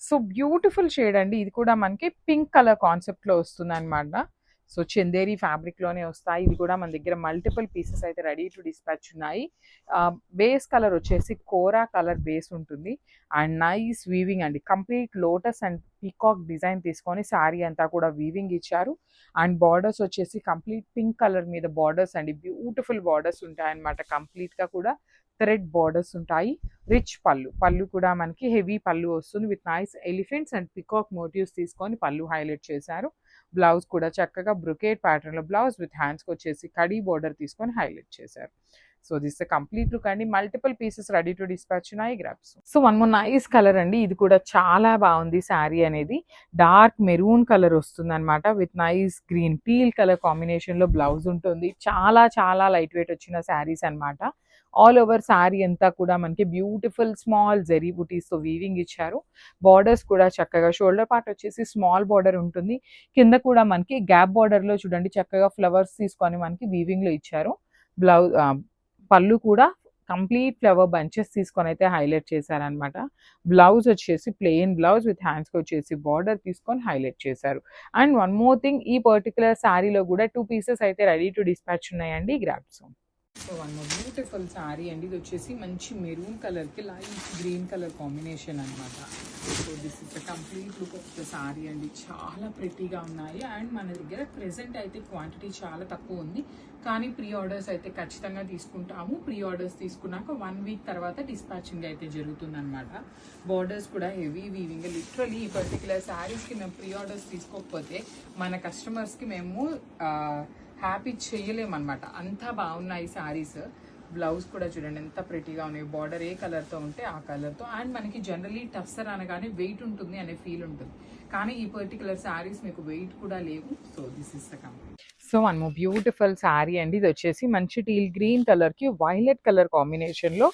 So beautiful shade అండి. ఇది కూడా మనకి పింక్ కలర్ కాన్సెప్ట్ లో వస్తుంది అనమాట. సో చందేరి ఫ్యాబ్రిక్ లోనే వస్తాయి. ఇది కూడా మన దగ్గర మల్టిపుల్ పీసెస్ అయితే రెడీ టు డిస్పాచ్ ఉన్నాయి. బేస్ కలర్ వచ్చేసి కోరా కలర్ బేస్ ఉంటుంది అండ్ నైస్ వీవింగ్ అండి. Complete lotus and peacock design తీసుకొని శారీ అంతా కూడా వీవింగ్ ఇచ్చారు. అండ్ బార్డర్స్ వచ్చేసి కంప్లీట్ పింక్ కలర్ మీద బార్డర్స్ అండి. బ్యూటిఫుల్ బార్డర్స్ ఉంటాయి అనమాట. కంప్లీట్ గా కూడా థ్రెడ్ బార్డర్స్ ఉంటాయి. రిచ్ పళ్ళు కూడా మనకి హెవీ పళ్ళు వస్తుంది with nice elephants and peacock motifs తీసుకొని పళ్ళు హైలైట్ చేశారు. బ్లౌజ్ కూడా చక్కగా బ్రొకేట్ ప్యాటర్న్ లో బ్లౌజ్ విత్ హ్యాండ్స్ కి వచ్చేసి కడీ బార్డర్ తీసుకొని హైలైట్ చేశారు. సో దిస్ కంప్లీట్ లుక్ అండి. Multiple pieces ready to dispatch ఉన్నాయి. Grabs. So one more nice colour అండి. ఇది కూడా చాలా బాగుంది. శారీ అనేది డార్క్ మెరూన్ కలర్ వస్తుంది అనమాట with nice green peel colour combination లో బ్లౌజ్ ఉంటుంది. చాలా చాలా లైట్ వెయిట్ వచ్చిన శారీస్ అనమాట. ఆల్ ఓవర్ శారీ అంతా కూడా మనకి బ్యూటిఫుల్ స్మాల్ జెరీ బుటీస్ తో వీవింగ్ ఇచ్చారు. బార్డర్స్ కూడా చక్కగా షోల్డర్ పార్ట్ వచ్చేసి స్మాల్ బార్డర్ ఉంటుంది. కింద కూడా మనకి గ్యాప్ బార్డర్ లో చూడండి చక్కగా ఫ్లవర్స్ తీసుకొని మనకి వీవింగ్ లో ఇచ్చారు. బ్లౌజ్ పళ్ళు కూడా కంప్లీట్ ఫ్లవర్ బంచెస్ తీసుకొని అయితే హైలైట్ చేశారనమాట. బ్లౌజ్ వచ్చేసి ప్లెయిన్ బ్లౌజ్ విత్ హ్యాండ్స్కి వచ్చేసి బార్డర్ తీసుకొని హైలైట్ చేశారు. అండ్ వన్ మోర్ థింగ్, ఈ పర్టికులర్ శారీలో కూడా 2 పీసెస్ అయితే రెడీ టు డిస్పాచ్ ఉన్నాయండి. Grasp. So one more beautiful sari అండి. ఇది వచ్చేసి మంచి మెరూన్ కలర్కి లైట్ గ్రీన్ కలర్ కాంబినేషన్ అనమాట. So this is the complete look of the sari అండి. చాలా ప్రెట్టీగా ఉన్నాయి. అండ్ మన దగ్గర ప్రెసెంట్ అయితే క్వాంటిటీ చాలా తక్కువ ఉంది, కానీ ప్రీ ఆర్డర్స్ అయితే ఖచ్చితంగా తీసుకుంటాము. ప్రీ ఆర్డర్స్ తీసుకున్నాక 1 వీక్ తర్వాత డిస్పాచింగ్ అయితే జరుగుతుంది అనమాట. బార్డర్స్ కూడా హెవీ వీవింగ్. లిటరలీ ఈ పర్టికులర్ శారీస్కి మేము ప్రీ ఆర్డర్స్ తీసుకోకపోతే మన కస్టమర్స్కి మేము హ్యాపీ చేయలేమన్నమాట. అంతా బాగున్నాయి శారీస్. బ్లౌజ్ కూడా చూడండి ఎంత ప్రెటీగా ఉన్నాయి. బార్డర్ ఏ కలర్తో ఉంటే ఆ కలర్తో. అండ్ మనకి జనరలీ టస్సర్ అనగానే వెయిట్ ఉంటుంది అనే ఫీల్ ఉంటుంది, కానీ ఈ పర్టికులర్ శారీస్ మీకు వెయిట్ కూడా లేవు. So this is the complete. So one more beautiful sari అండి. ఇది వచ్చేసి మంచి టీల్ గ్రీన్ కలర్కి వైలెట్ కలర్ కాంబినేషన్లో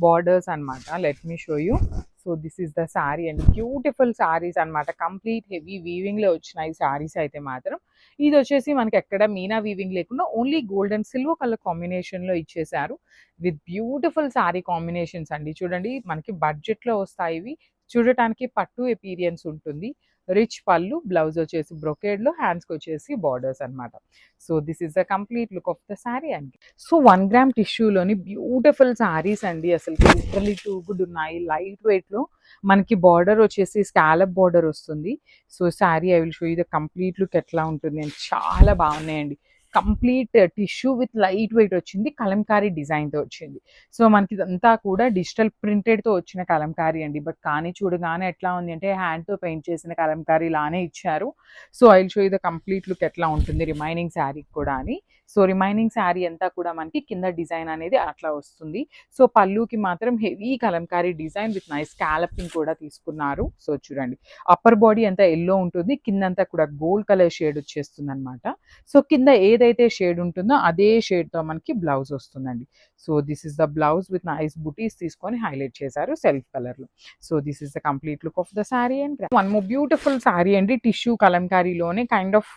బార్డర్స్ అనమాట. Let me show you. So this is the sari అండి. బ్యూటిఫుల్ శారీస్ అనమాట. కంప్లీట్ హెవీ వీవింగ్లో వచ్చినాయి శారీస్ అయితే మాత్రం. ఇది వచ్చేసి మనకి ఎక్కడ మీనా వీవింగ్ లేకుండా only gold and silver colour కాంబినేషన్లో ఇచ్చేసారు విత్ బ్యూటిఫుల్ శారీ కాంబినేషన్స్ అండి. చూడండి మనకి బడ్జెట్లో వస్తాయి ఇవి. చూడటానికి పట్టు ఎపీరియన్స్ ఉంటుంది. రిచ్ పళ్ళు, బ్లౌజ్ వచ్చేసి బ్రొకేడ్లో, హ్యాండ్స్కి వచ్చేసి బార్డర్స్ అనమాట. So this is the complete look of the sari అండి. సో 1 గ్రామ్ టిష్యూలోని బ్యూటిఫుల్ శారీస్ అండి. అసలు లిటరలీ టూ గుడ్ ఉన్నాయి. లైట్ వెయిట్లో మనకి బార్డర్ వచ్చేసి స్కాలప్ బార్డర్ వస్తుంది. So sari I will show you the complete look ఎట్లా ఉంటుంది అని. చాలా బాగున్నాయండి. Complete tissue with light weight వచ్చింది. కలంకారీ డిజైన్తో వచ్చింది. సో మనకి ఇదంతా కూడా డిజిటల్ ప్రింటెడ్తో వచ్చిన కలంకారీ అండి. బట్ కానీ చూడగానే ఎట్లా ఉంది అంటే హ్యాండ్తో పెయింట్ చేసిన కలంకారీ లానే ఇచ్చారు. So I will show you the complete look ఎట్లా ఉంటుంది రిమైనింగ్ శారీకి కూడా అని. సో రిమైనింగ్ శారీ అంతా కూడా మనకి కింద డిజైన్ అనేది అట్లా వస్తుంది. సో పళ్ళుకి మాత్రం heavy Kalamkari design with nice scalloping కూడా తీసుకున్నారు. సో చూడండి అప్పర్ బాడీ అంతా ఎల్లో ఉంటుంది, కిందంతా కూడా గోల్డ్ కలర్ షేడ్ వచ్చేస్తుంది అనమాట. సో కింద ఏదైతే షేడ్ ఉంటుందో అదే షేడ్తో మనకి బ్లౌజ్ వస్తుందండి. So this is the blouse with nice బుటీస్ తీసుకొని హైలైట్ చేశారు సెల్ఫ్ కలర్లో. So this is the complete look of the sari. And one more beautiful sari అండి. టిష్యూ కలంకారీలోనే కైండ్ ఆఫ్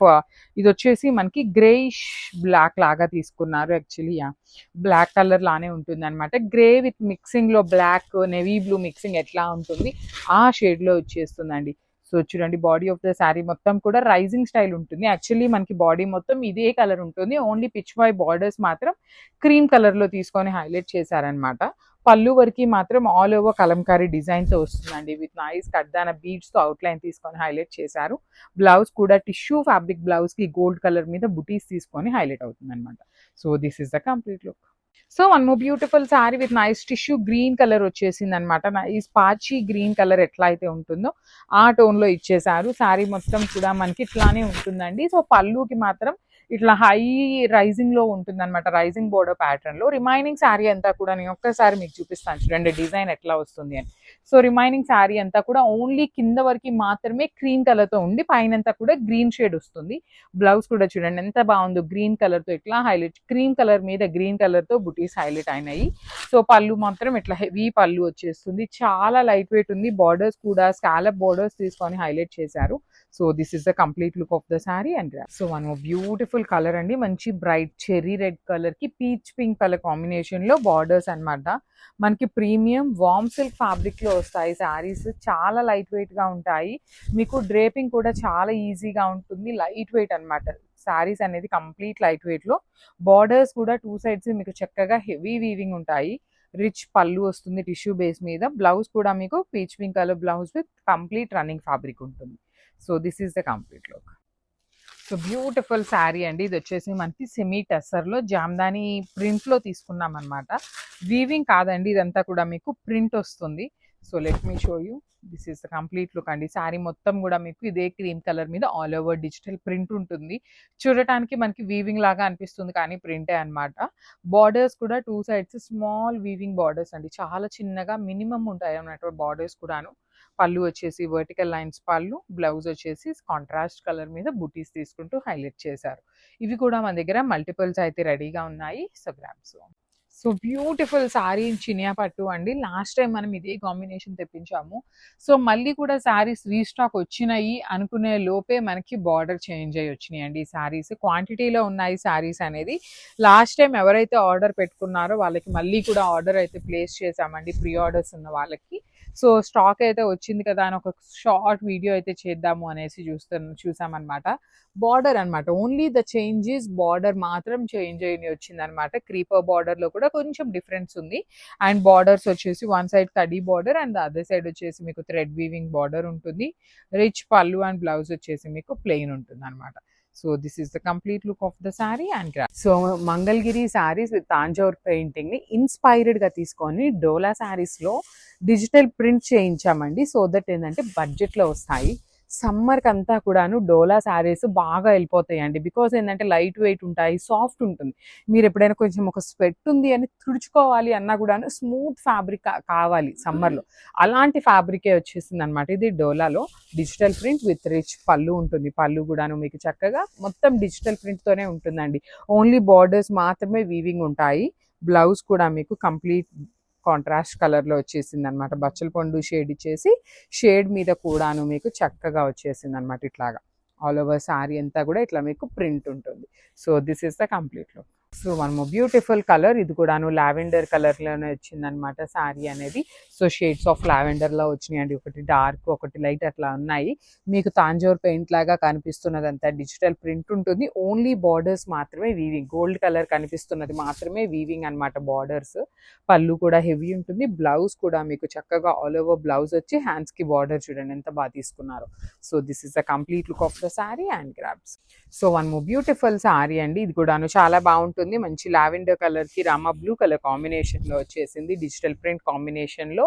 ఇది వచ్చేసి మనకి గ్రేయిష్ బ్లాక్ లాగా తీసుకున్నారు. యాక్చువల్లీ బ్లాక్ కలర్ లానే ఉంటుంది అనమాట. గ్రే విత్ మిక్సింగ్ లో బ్లాక్ నేవీ బ్లూ మిక్సింగ్ ఎట్లా ఉంటుంది ఆ షేడ్ లో వచ్చేస్తుందండి. సో చూడండి బాడీ ఆఫ్ ద శారీ మొత్తం కూడా రైజింగ్ స్టైల్ ఉంటుంది. యాక్చువల్లీ మనకి బాడీ మొత్తం ఇదే కలర్ ఉంటుంది. ఓన్లీ పిచ్ వై బార్డర్స్ మాత్రం క్రీమ్ కలర్ లో తీసుకొని హైలైట్ చేశారనమాట. పళ్ళు వరకు మాత్రం ఆల్ ఓవర్ కలంకారీ డిజైన్ తో వస్తుందండి విత్ నైస్ కడ్దాన బీడ్స్ తో అవుట్లైన్ తీసుకొని హైలైట్ చేశారు. బ్లౌజ్ కూడా టిష్యూ ఫ్యాబ్రిక్ బ్లౌజ్ కి గోల్డ్ కలర్ మీద బుటీస్ తీసుకొని హైలైట్ అవుతుంది అనమాట. So this is the complete look. So one more beautiful sari with nice tissue green colour వచ్చేసింది అనమాట. నైస్ పాచి గ్రీన్ కలర్ ఎట్లా అయితే ఉంటుందో ఆ టోన్ లో ఇచ్చేసారు. శారీ మొత్తం కూడా మనకి ఇట్లానే ఉంటుందండి. సో పళ్ళుకి మాత్రం ఇట్లా హై రైజింగ్ లో ఉంటుంది అనమాట, రైజింగ్ బోర్డర్ ప్యాటర్న్ లో. రిమైనింగ్ శారీ అంతా కూడా నేను ఒక్కసారి మీకు చూపిస్తాను చూడండి డిజైన్ ఎట్లా వస్తుంది అని. సో రిమైనింగ్ శారీ అంతా కూడా ఓన్లీ కింద వరకు మాత్రమే క్రీమ్ కలర్ తో ఉండి పైనంతా కూడా గ్రీన్ షేడ్ వస్తుంది. బ్లౌజ్ కూడా చూడండి ఎంత బాగుందో, గ్రీన్ కలర్ తో ఇట్లా హైలైట్, క్రీమ్ కలర్ మీద గ్రీన్ కలర్ తో బుటీస్ హైలైట్ అయినాయి. సో పళ్ళు మాత్రం ఇట్లా హెవీ పళ్ళు వచ్చేస్తుంది. చాలా లైట్ వెయిట్ ఉంది. బార్డర్స్ కూడా స్కాలప్ బార్డర్స్ తీసుకొని హైలైట్ చేశారు. So this is the complete look of the sari. And so one more beautiful beautiful colour అండి. మంచి బ్రైట్ చెర్రీ రెడ్ కలర్‌కి పీచ్ పింక్ కలర్ కాంబినేషన్‌లో బార్డర్స్ అన్నమాట. మనకి ప్రీమియం వార్మ్ సిల్క్ ఫ్యాబ్రిక్‌లో వస్తాయి శారీస్. చాలా లైట్ వెయిట్‌గా ఉంటాయి. మీకు డ్రేపింగ్ కూడా చాలా ఈజీగా ఉంటుంది. లైట్ వెయిట్ అన్నమాట. శారీస్ అనేది కంప్లీట్ లైట్ వెయిట్‌లో. బార్డర్స్ కూడా 2 సైడ్స్ మీకు చక్కగా హెవీ వీవింగ్ ఉంటాయి. రిచ్ పళ్ళు వస్తుంది టిష్యూ బేస్ మీద. బ్లౌజ్ కూడా మీకు peach pink colour blouse with complete running fabric ఉంటుంది. So this is the complete look. So beautiful sari అండి. ఇది వచ్చేసి మనకి సెమీ టెస్సర్లో జామ్దాని ప్రింట్లో తీసుకున్నాం అనమాట. వీవింగ్ కాదండి, ఇదంతా కూడా మీకు ప్రింట్ వస్తుంది. So let me show you. This is the complete look అండి. శారీ మొత్తం కూడా మీకు ఇదే క్రీమ్ కలర్ మీద ఆల్ ఓవర్ డిజిటల్ ప్రింట్ ఉంటుంది. చూడటానికి మనకి వీవింగ్ లాగా అనిపిస్తుంది కానీ ప్రింటే అనమాట. బార్డర్స్ కూడా 2 సైడ్స్ స్మాల్ వీవింగ్ బార్డర్స్ అండి. చాలా చిన్నగా మినిమం ఉంటాయి అన్నమాట బార్డర్స్ కూడాను. పళ్ళు వచ్చేసి వర్టికల్ లైన్స్ పళ్ళు, బ్లౌజ్ వచ్చేసి కాంట్రాస్ట్ కలర్ మీద బుటీస్ తీసుకుంటూ హైలైట్ చేశారు. ఇవి కూడా మన దగ్గర మల్టిపుల్స్ అయితే రెడీగా ఉన్నాయి. So grabs. So beautiful sorry Chiniya పట్టు అండి. లాస్ట్ టైం మనం ఇదే కాంబినేషన్ తెప్పించాము. సో మళ్ళీ కూడా శారీస్ రీస్టాక్ వచ్చినాయి అనుకునే లోపే మనకి బార్డర్ చేంజ్ అయ్యి వచ్చినాయి అండి. ఈ శారీస్ క్వాంటిటీలో ఉన్నాయి. శారీస్ అనేది లాస్ట్ టైం ఎవరైతే ఆర్డర్ పెట్టుకున్నారో వాళ్ళకి మళ్ళీ కూడా ఆర్డర్ అయితే ప్లేస్ చేశామండి, ప్రీ ఆర్డర్స్ ఉన్న వాళ్ళకి. సో స్టాక్ అయితే వచ్చింది కదా అని ఒక షార్ట్ వీడియో అయితే చేద్దాము అనేసి చూసామన్నమాట. బార్డర్ అనమాట, ఓన్లీ ద చేంజెస్ బార్డర్ మాత్రం చేంజ్ అయ్యి వచ్చింది అనమాట. క్రీపర్ బార్డర్ లో కూడా కొంచెం డిఫరెన్స్ ఉంది. అండ్ బార్డర్స్ వచ్చేసి వన్ సైడ్ కడీ బార్డర్ అండ్ అదర్ సైడ్ వచ్చేసి మీకు థ్రెడ్ వీవింగ్ బార్డర్ ఉంటుంది. రిచ్ పళ్ళు అండ్ బ్లౌజ్ వచ్చేసి మీకు ప్లెయిన్ ఉంటుంది అనమాట. So this is the complete look of the sari and so Mangalagiri saris with Tanjore painting ని ఇన్స్పైర్డ్ గా తీసుకొని డోలా శారీస్ లో డిజిటల్ ప్రింట్ చేయించామండి. సో దట్ ఏంటంటే బడ్జెట్ లో వస్తాయి. సమ్మర్ కి అంతా కూడాను డోలా శారీస్ బాగా వెళ్ళిపోతాయండి. బికాస్ ఏంటంటే లైట్ వెయిట్ ఉంటాయి, సాఫ్ట్ ఉంటుంది. మీరు ఎప్పుడైనా కొంచెం ఒక స్వెట్ ఉంది అని తుడుచుకోవాలి అన్నా కూడాను స్మూత్ ఫ్యాబ్రిక్ కావాలి సమ్మర్ లో. అలాంటి ఫ్యాబ్రికే వచ్చేసింది అనమాట. ఇది డోలాలో డిజిటల్ ప్రింట్ విత్ రిచ్ పళ్ళు ఉంటుంది. పళ్ళు కూడాను మీకు చక్కగా మొత్తం డిజిటల్ ప్రింట్ తోనే ఉంటుందండి. ఓన్లీ బార్డర్స్ మాత్రమే వీవింగ్ ఉంటాయి. బ్లౌజ్ కూడా మీకు కంప్లీట్ కాంట్రాస్ట్ కలర్ లో వచ్చేసింది అనమాట. బచ్చల పండు షేడ్ ఇచ్చేసి షేడ్ మీద కూడాను మీకు చక్కగా వచ్చేసింది అనమాట. ఇట్లాగా ఆల్ ఓవర్ శారీ అంతా కూడా ఇట్లా మీకు ప్రింట్ ఉంటుంది. So this is the complete look. So మనము బ్యూటిఫుల్ కలర్, ఇది కూడాను లావెండర్ కలర్ లోనే వచ్చిందనమాట శారీ అనేది. సో షేడ్స్ ఆఫ్ లావెండర్ లో వచ్చినాయండి. ఒకటి డార్క్ ఒకటి లైట్ అట్లా ఉన్నాయి. మీకు తాంజోర్ పెయింట్ లాగా కనిపిస్తున్నదంతా డిజిటల్ ప్రింట్ ఉంటుంది. ఓన్లీ బార్డర్స్ మాత్రమే వీవింగ్, గోల్డ్ కలర్ కనిపిస్తున్నది మాత్రమే వీవింగ్ అనమాట బార్డర్స్. పళ్ళు కూడా హెవీ ఉంటుంది. బ్లౌజ్ కూడా మీకు చక్కగా ఆల్ ఓవర్ బ్లౌజ్ వచ్చి హ్యాండ్స్ కి బార్డర్ చూడండి ఎంత బాగా తీసుకున్నారు. So this is the complete look of the sari and grabs. So one more beautiful sari అండి. ఇది కూడాను చాలా బాగుంటుంది. మంచి లావెండర్ కలర్ కి రామా బ్లూ కలర్ కాంబినేషన్ లో వచ్చేసింది. డిజిటల్ ప్రింట్ కాంబినేషన్ లో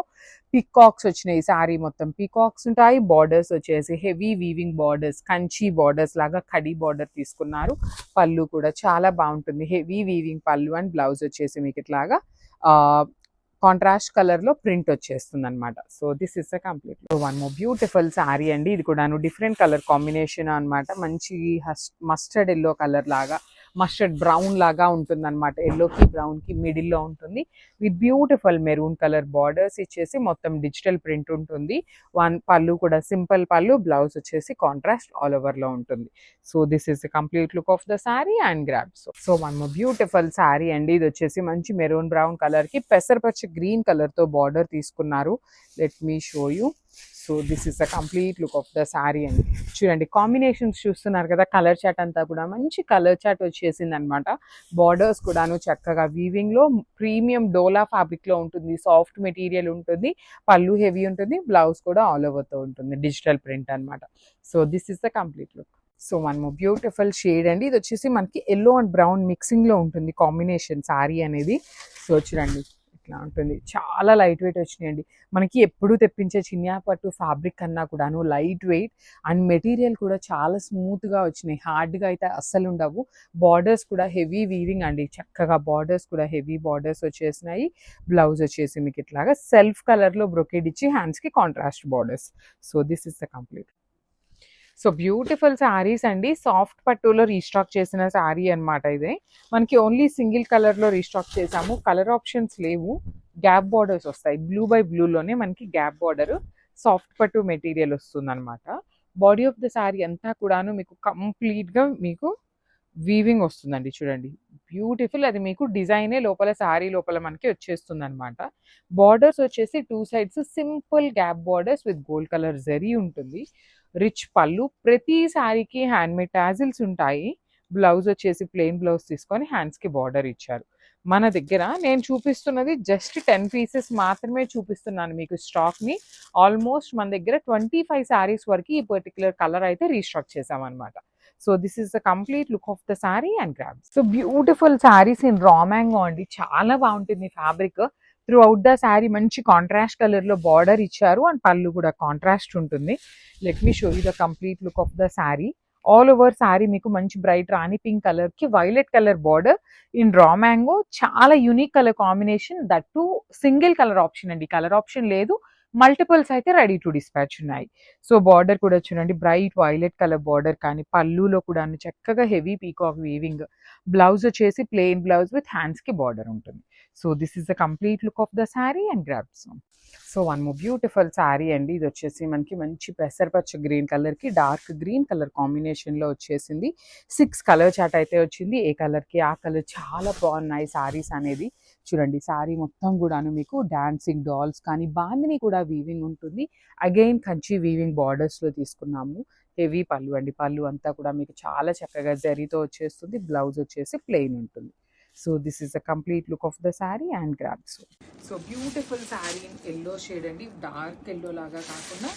పీకాక్స్ వచ్చినాయి. శారీ మొత్తం పీకాక్స్ ఉంటాయి. బార్డర్స్ వచ్చేసి heavy weaving borders, Kanchi borders లాగా కడీ బార్డర్ తీసుకున్నారు. పళ్ళు కూడా చాలా బాగుంటుంది. హెవీ వీవింగ్ పళ్ళు అండ్ బ్లౌజ్ వచ్చేసి మీకు ఇట్లాగా కాంట్రాస్ట్ కలర్ లో ప్రింట్ వచ్చేస్తుంది అనమాట. So this is the complete. One more beautiful sari అండి. ఇది కూడాను డిఫరెంట్ కలర్ కాంబినేషన్ అనమాట. మంచి మస్టర్డ్ ఎల్లో కలర్ లాగా, మస్టర్డ్ బ్రౌన్ లాగా ఉంటుంది అనమాట. ఎల్లోకి బ్రౌన్ కి మిడిల్ లో ఉంటుంది. With beautiful maroon colour borders ఇచ్చేసి మొత్తం డిజిటల్ ప్రింట్ ఉంటుంది. పళ్ళు కూడా సింపుల్ పళ్ళు, బ్లౌజ్ వచ్చేసి కాంట్రాస్ట్ ఆల్ ఓవర్ లో ఉంటుంది. So this is the complete look of the sari and grabs. So one more beautiful sari అండి. ఇది వచ్చేసి మంచి మెరూన్ బ్రౌన్ కలర్ కి పెసరపచ్చ గ్రీన్ కలర్ తో బార్డర్ తీసుకున్నారు. Let me show you. So this is the complete look of the sari అండి. చూడండి combinations చూస్తున్నారు కదా, కలర్ చాట్ అంతా కూడా మంచి కలర్ చాట్ వచ్చేసింది అనమాట. బార్డర్స్ కూడాను చక్కగా వీవింగ్ లో ప్రీమియం డోలా ఫ్యాబ్రిక్ లో ఉంటుంది. సాఫ్ట్ మెటీరియల్ ఉంటుంది. పళ్ళు హెవీ ఉంటుంది. బ్లౌజ్ కూడా ఆల్ ఓవర్ తో ఉంటుంది. డిజిటల్ ప్రింట్ అనమాట. So this is the complete look. So one more beautiful shade అండి. ఇది వచ్చేసి మనకి ఎల్లో అండ్ బ్రౌన్ మిక్సింగ్ లో ఉంటుంది కాంబినేషన్ శారీ అనేది. సో చూడండి ఇట్లా ఉంటుంది. చాలా లైట్ వెయిట్ వచ్చినాయండి. మనకి ఎప్పుడు తెప్పించే చినియా పట్టు ఫ్యాబ్రిక్ కన్నా కూడాను లైట్ వెయిట్ అండ్ మెటీరియల్ కూడా చాలా స్మూత్ గా వచ్చినాయి. హార్డ్ గా అయితే అస్సలు ఉండవు. బార్డర్స్ కూడా హెవీ వీవింగ్ అండి. చక్కగా బార్డర్స్ కూడా హెవీ బార్డర్స్ వచ్చేసినాయి. బ్లౌజ్ వచ్చేసి మీకు ఇట్లాగా సెల్ఫ్ కలర్ లో బ్రొకేడ్ ఇచ్చి హ్యాండ్స్ కి contrast borders. So this is the complete. So beautiful saris అండి. సాఫ్ట్ పట్టులో రీస్టాక్ చేసిన శారీ అనమాట. ఇదే మనకి ఓన్లీ సింగిల్ కలర్ లో రీస్టాక్ చేసాము. కలర్ ఆప్షన్స్ లేవు. గ్యాప్ బార్డర్స్ వస్తాయి. బ్లూ బై బ్లూ లోనే మనకి గ్యాప్ బార్డర్, సాఫ్ట్ పట్టు మెటీరియల్ వస్తుంది అనమాట. బాడీ ఆఫ్ ద శారీ అంతా కూడాను మీకు కంప్లీట్ గా మీకు వీవింగ్ వస్తుందండి చూడండి. బ్యూటిఫుల్. అది మీకు డిజైనే లోపల శారీ లోపల మనకి వచ్చేస్తుందనమాట. బార్డర్స్ వచ్చేసి 2 sides simple gap borders with gold colour zari ఉంటుంది. రిచ్ పళ్ళు. ప్రతి శారీకి హ్యాండ్‌మేడ్ టాజిల్స్ ఉంటాయి. బ్లౌజ్ వచ్చేసి ప్లెయిన్ బ్లౌజ్ తీసుకొని హ్యాండ్స్‌కి బార్డర్ ఇచ్చారు. మన దగ్గర నేను చూపిస్తున్నది జస్ట్ 10 పీసెస్ మాత్రమే చూపిస్తున్నాను మీకు స్టాక్‌ని. ఆల్మోస్ట్ మన దగ్గర 25 శారీస్ వరకు ఈ పర్టిక్యులర్ కలర్ అయితే రీస్టాక్ చేశామనమాట. So this is the complete look of the sari and grab. So beautiful saris in raw mango అండి. చాలా బాగుంటుంది fabric. Throughout the sari మంచి కాంట్రాస్ట్ కలర్లో బార్డర్ ఇచ్చారు అండ్ పళ్ళు కూడా కాంట్రాస్ట్ ఉంటుంది. Let me show you the complete look of the sari. All over sari మీకు మంచి బ్రైట్ రాణి పింక్ కలర్కి violet colour border in raw mango. చాలా unique colour combination. That too single colour option అండి, కలర్ ఆప్షన్ లేదు. Multiples అయితే ready to dispatch ఉన్నాయి. So border కూడా చూడండి బ్రైట్ వైలెట్ కలర్ బార్డర్, కానీ పళ్ళులో కూడా చక్కగా హెవీ పీకాక్ వీవింగ్. బ్లౌజ్ వచ్చేసి ప్లెయిన్ బ్లౌజ్ విత్ హ్యాండ్స్కి బార్డర్ ఉంటుంది. So this is the complete look of the sari and grabs. So one more beautiful sari అండి. ఇది వచ్చేసి మనకి మంచి పెసరపచ్చ గ్రీన్ కలర్కి డార్క్ గ్రీన్ కలర్ కాంబినేషన్లో వచ్చేసింది. 6 కలర్ చాట్ అయితే వచ్చింది. ఏ కలర్కి ఆ కలర్ చాలా బాగున్నాయి శారీస్ అనేది. చూడండి శారీ మొత్తం కూడాను మీకు డాన్సింగ్ డాల్స్ కానీ బాందిని కూడా వీవింగ్ ఉంటుంది. అగైన్ కంచి వీవింగ్ బార్డర్స్లో తీసుకున్నాము. హెవీ పళ్ళు అండి. పళ్ళు అంతా కూడా మీకు చాలా చక్కగా జరీతో వచ్చేస్తుంది. బ్లౌజ్ వచ్చేసి ప్లెయిన్ ఉంటుంది. So this is the complete look of the sari and grabs. So beautiful sari in yellow shade అండి. డార్క్ ఎల్లో లాగా కాకుండా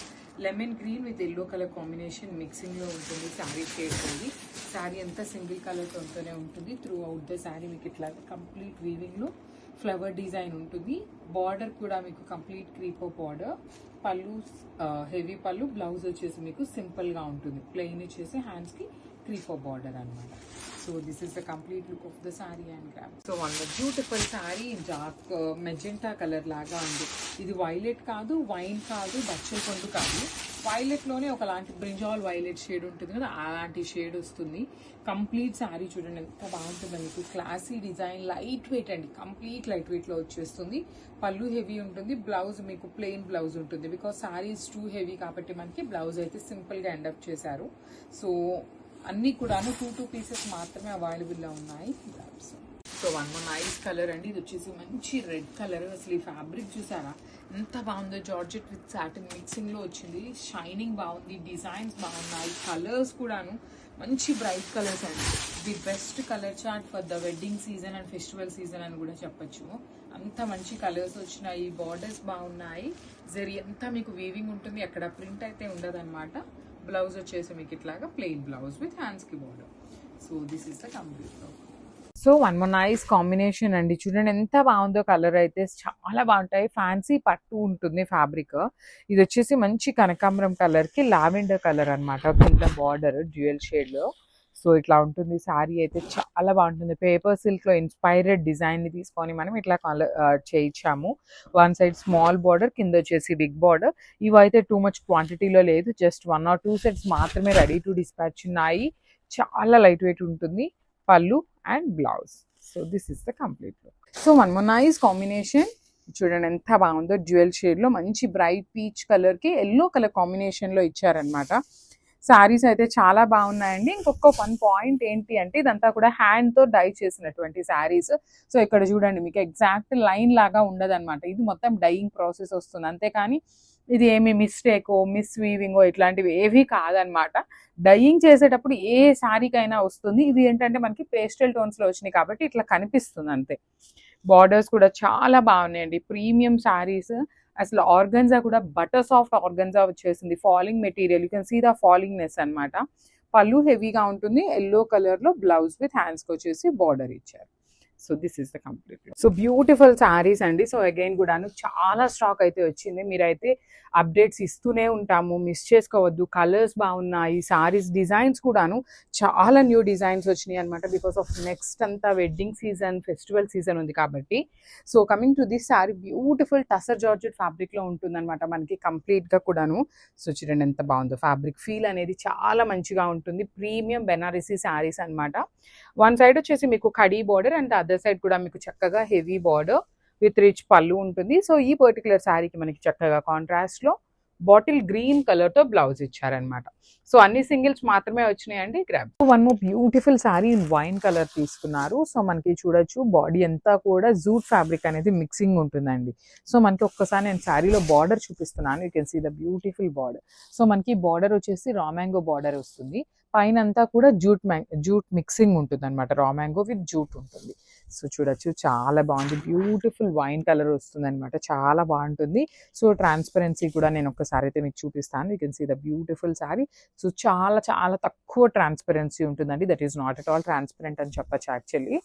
lemon green with yellow colour combination మిక్సింగ్లో ఉంటుంది శారీ షేడ్ అనేది. శారీ అంతా సింగిల్ కలర్ టోన్తోనే ఉంటుంది. త్రూ అవుట్ ద శారీ మీకు ఇట్లా కంప్లీట్ వీవింగ్లో ఫ్లవర్ డిజైన్ ఉంటుంది. బార్డర్ కూడా మీకు కంప్లీట్ క్రీపో బార్డర్. పళ్ళు హెవీ పళ్ళు. బ్లౌజ్ వచ్చేసి మీకు సింపుల్గా ఉంటుంది. ప్లెయిన్ వచ్చేసి హ్యాండ్స్కి క్రీపో బార్డర్ అనమాట. So this is the complete look of the sari and grab. So one beautiful sari dark magenta colour లాగా ఉంది. ఇది వైలెట్ కాదు, వైన్ కాదు, బచ్చల పండు కాదు. వైలెట్లోనే ఒకలాంటి బ్రింజాల్ వైలెట్ షేడ్ ఉంటుంది కదా, అలాంటి షేడ్ వస్తుంది. కంప్లీట్ శారీ చూడండి ఎంత బాగుంటుందో మీకు. క్లాసీ డిజైన్, లైట్ వెయిట్ అండి. కంప్లీట్ లైట్ వెయిట్లో వచ్చేస్తుంది. పళ్ళు హెవీ ఉంటుంది. బ్లౌజ్ మీకు ప్లెయిన్ బ్లౌజ్ ఉంటుంది. Because sari is too heavy కాబట్టి మనకి బ్లౌజ్ అయితే సింపుల్గా ఎండప్ చేశారు. సో అన్నీ కూడాను 2 పీసెస్ మాత్రమే అవైలబుల్లో ఉన్నాయి. So one more nice colour అండి. ఇది వచ్చేసి మంచి రెడ్ కలర్. అసలు ఈ ఫ్యాబ్రిక్ చూసారా ఎంత బాగుందో. జార్జెట్ విత్ సాటిన్ మిక్సింగ్లో వచ్చింది. షైనింగ్ బాగుంది, డిజైన్స్ బాగున్నాయి, కలర్స్ కూడాను మంచి బ్రైట్ కలర్స్ అండి. The best colour chart for the wedding season and festival season అని కూడా చెప్పచ్చు. అంత మంచి కలర్స్ వచ్చినాయి. బార్డర్స్ బాగున్నాయి. జరీ అంతా మీకు వీవింగ్ ఉంటుంది. అక్కడ ప్రింట్ అయితే ఉండదన్నమాట. బ్లౌజ్ వచ్చేసి మీకు ఇట్లాగా ప్లెయిన్ బ్లౌజ్ విత్ హ్యాండ్స్కి border. So this is the complete look. So one more nice combination అండి. చూడండి ఎంత బాగుందో. కలర్ అయితే చాలా బాగుంటాయి. ఫ్యాన్సీ పట్టు ఉంటుంది ఫ్యాబ్రిక్. ఇది వచ్చేసి మంచి కనకాంబరం కలర్కి లావెండర్ కలర్ అనమాట. కింద బార్డర్ డ్యూయల్ షేడ్లో. సో ఇట్లా ఉంటుంది. శారీ అయితే చాలా బాగుంటుంది. పేపర్ సిల్క్లో ఇన్స్పైర్డ్ డిజైన్ని తీసుకొని మనం ఇట్లా కలర్ చేయించాము. వన్ సైడ్ స్మాల్ బార్డర్, కింద వచ్చేసి బిగ్ బార్డర్. ఇవైతే టూ మచ్ క్వాంటిటీలో లేదు. జస్ట్ 1 or 2 సెట్స్ మాత్రమే రెడీ టు డిస్పాచ్ ఉన్నాయి. చాలా లైట్ వెయిట్ ఉంటుంది. పళ్ళు and blouse. So this is the complete look. So one more nice combination. చూడండి ఎంత బాగుందో. డ్యూయల్ షేడ్లో మంచి బ్రైట్ పీచ్ కలర్కి ఎల్లో కలర్ కాంబినేషన్లో ఇచ్చారనమాట. శారీస్ అయితే చాలా బాగున్నాయండి. ఇంకొక 1 పాయింట్ ఏంటి అంటే ఇదంతా కూడా హ్యాండ్తో డై చేసినటువంటి శారీస్. సో ఇక్కడ చూడండి మీకు ఎగ్జాక్ట్ లైన్ లాగా ఉండదు అనమాట. ఇది మొత్తం డైయింగ్ ప్రాసెస్ వస్తుంది. అంతేకాని ఇది ఏమి మిస్టేకో మిస్ వీవింగో ఇట్లాంటివి ఏవి కాదనమాట. డైయింగ్ చేసేటప్పుడు ఏ శారీకైనా వస్తుంది. ఇది ఏంటంటే మనకి పేస్టల్ టోన్స్లో వచ్చినాయి కాబట్టి ఇట్లా కనిపిస్తుంది అంతే. బార్డర్స్ కూడా చాలా బాగున్నాయండి. ప్రీమియం శారీస్. అసలు ఆర్గన్జా కూడా బటర్ సాఫ్ట్ ఆర్గన్జా వచ్చేసింది. Falling material. You can see the fallingness అనమాట. పళ్ళు హెవీగా ఉంటుంది. ఎల్లో కలర్లో బ్లౌజ్ విత్ హ్యాండ్స్కి వచ్చేసి బార్డర్ ఇచ్చారు. So this is the complete look. So beautiful saris అండి. సో అగైన్ కూడాను చాలా స్టాక్ అయితే వచ్చింది. మీరైతే అప్డేట్స్ ఇస్తూనే ఉంటాము, మిస్ చేసుకోవద్దు. కలర్స్ బాగున్నాయి. శారీస్ డిజైన్స్ కూడాను చాలా న్యూ డిజైన్స్ వచ్చినాయి అనమాట. బికాస్ ఆఫ్ నెక్స్ట్ అంతా వెడ్డింగ్ సీజన్, ఫెస్టివల్ సీజన్ ఉంది కాబట్టి. So coming to this sari beautiful tussar georgette ఫ్యాబ్రిక్లో ఉంటుందన్నమాట మనకి కంప్లీట్గా కూడాను. సో చూడండి ఎంత బాగుందో. ఫ్యాబ్రిక్ ఫీల్ అనేది చాలా మంచిగా ఉంటుంది. ప్రీమియం బెనారసీ శారీస్ అనమాట. వన్ సైడ్ వచ్చేసి మీకు khadi border and other side కూడా మీకు చక్కగా హెవీ బార్డర్ విత్ రిచ్ పళ్ళు ఉంటుంది. సో ఈ పర్టికులర్ శారీకి మనకి చక్కగా కాంట్రాస్ట్లో బాటిల్ గ్రీన్ కలర్ తో బ్లౌజ్ ఇచ్చారనమాట. సో అన్ని సింగిల్స్ మాత్రమే వచ్చినాయండి. Grab. One more beautiful sari in wine colour తీసుకున్నారు. సో మనకి చూడొచ్చు బాడీ అంతా కూడా జూట్ ఫ్యాబ్రిక్ అనేది మిక్సింగ్ ఉంటుందండి. సో మనకి ఒక్కసారి నేను శారీలో బార్డర్ చూపిస్తున్నాను. You can see the beautiful border. So మనకి బార్డర్ వచ్చేసి రా మ్యాంగో బార్డర్ వస్తుంది. పైన అంతా కూడా జూట్ మిక్సింగ్ ఉంటుంది అనమాట. రా మ్యాంగో విత్ జూట్ ఉంటుంది. సో చూడొచ్చు చాలా బాగుంది. బ్యూటిఫుల్ వైన్ కలర్ వస్తుంది అనమాట. చాలా బాగుంటుంది. సో ట్రాన్స్పరెన్సీ కూడా నేను ఒక్కసారి అయితే మీకు చూపిస్తాను. You can see the beautiful sari. So చాలా చాలా తక్కువ ట్రాన్స్పరెన్సీ ఉంటుందండి. That is not at all transparent అని చెప్పచ్చు యాక్చువల్లీ.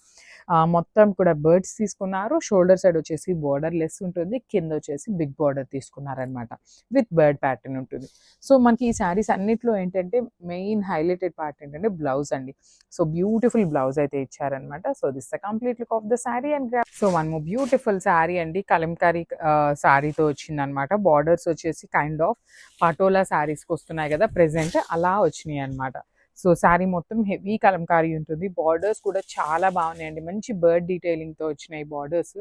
మొత్తం కూడా బర్డ్స్ తీసుకున్నారు. షోల్డర్ సైడ్ వచ్చేసి బార్డర్ లెస్ ఉంటుంది. కింద వచ్చేసి బిగ్ బార్డర్ తీసుకున్నారనమాట. విత్ బర్డ్ ప్యాటర్న్ ఉంటుంది. సో మనకి ఈ శారీస్ అన్నిట్లో ఏంటంటే మెయిన్ హైలైటెడ్ పార్ట్ ఏంటంటే బ్లౌజ్ అండి. సో బ్యూటిఫుల్ బ్లౌజ్ అయితే ఇచ్చారనమాట. So this the complete look of the sari and so one more beautiful sari అండి. కలంకారీ శారీతో వచ్చింది అనమాట. బార్డర్స్ వచ్చేసి కైండ్ ఆఫ్ పటోలా శారీస్కి వస్తున్నాయి కదా ప్రెసెంట్, అలా వచ్చినాయి అనమాట. సో శారీ మొత్తం హెవీ కలంకారీ ఉంటుంది. బార్డర్స్ కూడా చాలా బాగున్నాయండి. మంచి బర్డ్ డీటెయిలింగ్తో వచ్చినాయి బార్డర్స్.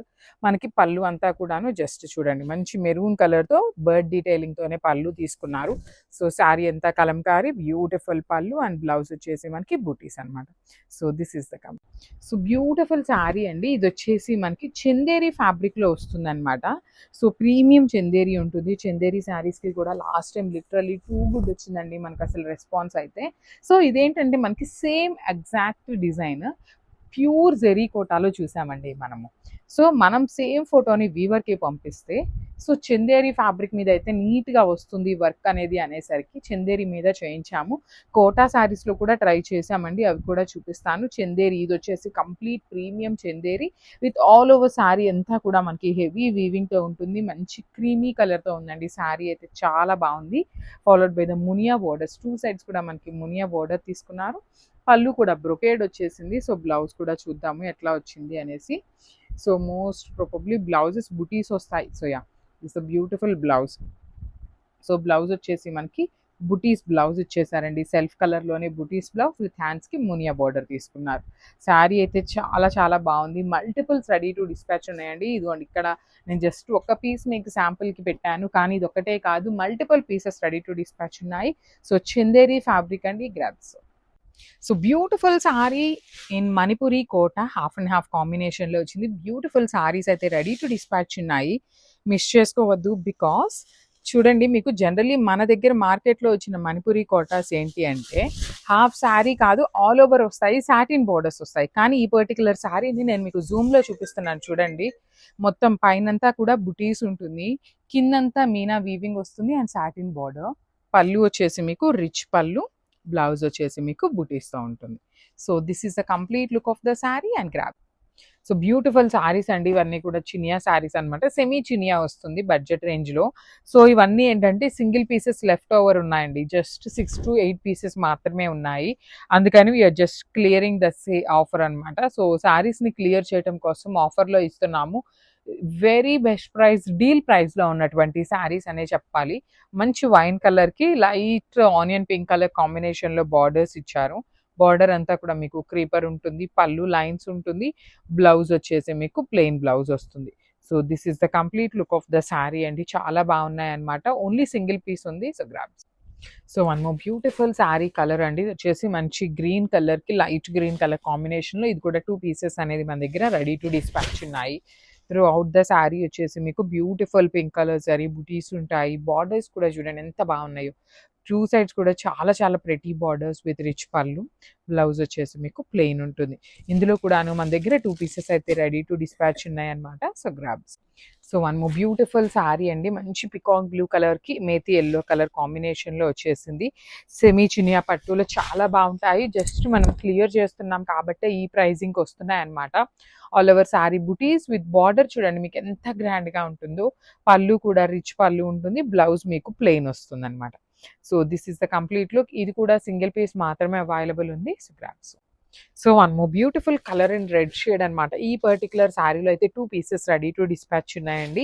మనకి పళ్ళు అంతా కూడాను జస్ట్ చూడండి మంచి మెరూన్ కలర్తో బర్డ్ డీటెయిలింగ్తోనే పళ్ళు తీసుకున్నారు. సో శారీ అంతా కలంకారీ, బ్యూటిఫుల్ పళ్ళు అండ్ బ్లౌజ్ వచ్చేసి మనకి బూటీస్ అనమాట. So this is the so beautiful sari అండి. ఇది వచ్చేసి మనకి చందేరి ఫ్యాబ్రిక్లో వస్తుంది అనమాట. సో ప్రీమియం చందేరి ఉంటుంది. చందేరి శారీస్కి కూడా last time literally too good వచ్చిందండి మనకు అసలు రెస్పాన్స్ అయితే. సో ఇదేంటంటే మనకి same exact design pure zari కోటాలో చూసామండి మనము. సో మనం సేమ్ ఫోటోని వీవర్కి పంపిస్తే సో చందేరి ఫ్యాబ్రిక్ మీద అయితే నీట్గా వస్తుంది వర్క్ అనేది అనేసరికి చందేరి మీద చేయించాము. కోటా శారీస్లో కూడా ట్రై చేసామండి, అవి కూడా చూపిస్తాను. చందేరి ఇది వచ్చేసి complete premium Chanderi with all over sari అంతా కూడా మనకి హెవీ వీవింగ్తో ఉంటుంది. మంచి క్రీమీ కలర్తో ఉందండి శారీ అయితే చాలా బాగుంది. Followed by the Muniya borders, two sides కూడా మనకి మునియా బోర్డర్ తీసుకున్నారు. పళ్ళు కూడా బ్రొకేడ్ వచ్చేసింది. సో బ్లౌజ్ కూడా చూద్దాము ఎట్లా వచ్చింది అనేసి. సో మోస్ట్ ప్రాబబ్లీ బ్లౌజెస్ బుటీస్ వస్తాయి. So yeah it's a beautiful blouse. So blouse వచ్చేసి మనకి బుటీస్ బ్లౌజ్ ఇచ్చేసారండి. సెల్ఫ్ కలర్లోనే బుటీస్ బ్లౌజ్ విత్ హ్యాండ్స్కి మునియా బార్డర్ తీసుకున్నారు. శారీ అయితే చాలా చాలా బాగుంది. మల్టిపుల్స్ రెడీ టు డిస్పాచ్ ఉన్నాయండి. ఇదిగోండి ఇక్కడ నేను జస్ట్ ఒక పీస్ మీకు శాంపుల్కి పెట్టాను, కానీ ఇది ఒకటే కాదు multiple pieces ready to dispatch ఉన్నాయి. సో చందేరి ఫ్యాబ్రిక్ అండి, grabs. So beautiful sari in Manipuri Kota half and half కాంబినేషన్లో వచ్చింది. బ్యూటిఫుల్ సారీస్ అయితే రెడీ టు డిస్పాచ్ ఉన్నాయి, మిస్ చేసుకోవద్దు. బికాస్ చూడండి మీకు జనరల్లీ మన దగ్గర మార్కెట్లో వచ్చిన మణిపురి కోటాస్ ఏంటి అంటే హాఫ్ శారీ కాదు ఆల్ ఓవర్ వస్తాయి, సాటిన్ బోర్డర్స్ వస్తాయి. కానీ ఈ పర్టికులర్ శారీని నేను మీకు జూమ్లో చూపిస్తున్నాను చూడండి. మొత్తం పైనంతా కూడా బుటీస్ ఉంటుంది, కిందంతా మీనా వీవింగ్ వస్తుంది అండ్ సాటిన్ బోర్డర్. పళ్ళు వచ్చేసి మీకు రిచ్ పళ్ళు, బ్లౌజ్ వచ్చేసి మీకు బుటీస్తో ఉంటుంది. So this is the complete look of the sari and grab. So beautiful saris అండి ఇవన్నీ కూడా. చినియా శారీస్ అనమాట, సెమీ చినియా వస్తుంది బడ్జెట్ రేంజ్లో. సో ఇవన్నీ ఏంటంటే సింగిల్ పీసెస్ లెఫ్ట్ ఓవర్ ఉన్నాయండి, జస్ట్ 6 to 8 పీసెస్ మాత్రమే ఉన్నాయి. అందుకని we're just clearing the offer అనమాట. సో శారీస్ని క్లియర్ చేయడం కోసం ఆఫర్లో ఇస్తున్నాము. వెరీ బెస్ట్ ప్రైస్, డీల్ ప్రైస్లో ఉన్నటువంటి శారీస్ అనే చెప్పాలి. మంచి వైన్ కలర్కి లైట్ ఆనియన్ పింక్ కలర్ కాంబినేషన్లో బార్డర్స్ ఇచ్చారు. బార్డర్ అంతా కూడా మీకు క్రీపర్ ఉంటుంది, పళ్ళు లైన్స్ ఉంటుంది, బ్లౌజ్ వచ్చేసి మీకు ప్లెయిన్ బ్లౌజ్ వస్తుంది. So this is the complete look of the sari అండి. చాలా బాగున్నాయి అనమాట. ఓన్లీ సింగిల్ పీస్ ఉంది. So grabs. So one more beautiful sari colour అండి. ఇది వచ్చేసి మంచి గ్రీన్ కలర్కి లైట్ గ్రీన్ కలర్ కాంబినేషన్లో ఇది కూడా 2 పీసెస్ అనేది మన దగ్గర రెడీ టు డిస్పాచ్ ఉన్నాయి. త్రూ అవుట్ ద శారీ వచ్చేసి మీకు బ్యూటిఫుల్ పింక్ కలర్ శారీ బుటీస్ ఉంటాయి. బార్డర్స్ కూడా చూడండి ఎంత బాగున్నాయో. 2 సైడ్స్ కూడా చాలా చాలా ప్రెటీ బార్డర్స్ విత్ రిచ్ పళ్ళు, బ్లౌజ్ వచ్చేసి మీకు ప్లెయిన్ ఉంటుంది. ఇందులో కూడాను మన దగ్గర 2 పీసెస్ అయితే రెడీ టు డిస్పాచ్ ఉన్నాయన్నమాట. So grabs. So one more beautiful sari అండి. మంచి పికాక్ బ్లూ కలర్కి మేతి ఎల్లో కలర్ కాంబినేషన్లో వచ్చేసింది. సెమీ చినియా పట్టులో చాలా బాగుంటాయి. జస్ట్ మనం క్లియర్ చేస్తున్నాం కాబట్టి ఈ ప్రైజింగ్కి వస్తున్నాయి అనమాట. All over sari buttis with border చూడండి మీకు ఎంత గ్రాండ్గా ఉంటుందో. పళ్ళు కూడా రిచ్ పళ్ళు ఉంటుంది, బ్లౌజ్ మీకు ప్లెయిన్ వస్తుంది అనమాట. So this is the complete look. ఇది కూడా సింగిల్ పీస్ మాత్రమే అవైలబుల్ ఉంది. So grabs. So one more beautiful colour in red shade అనమాట. ఈ పర్టికులర్ శారీలో అయితే 2 పీసెస్ రెడీ టు డిస్పాచ్ ఉన్నాయండి.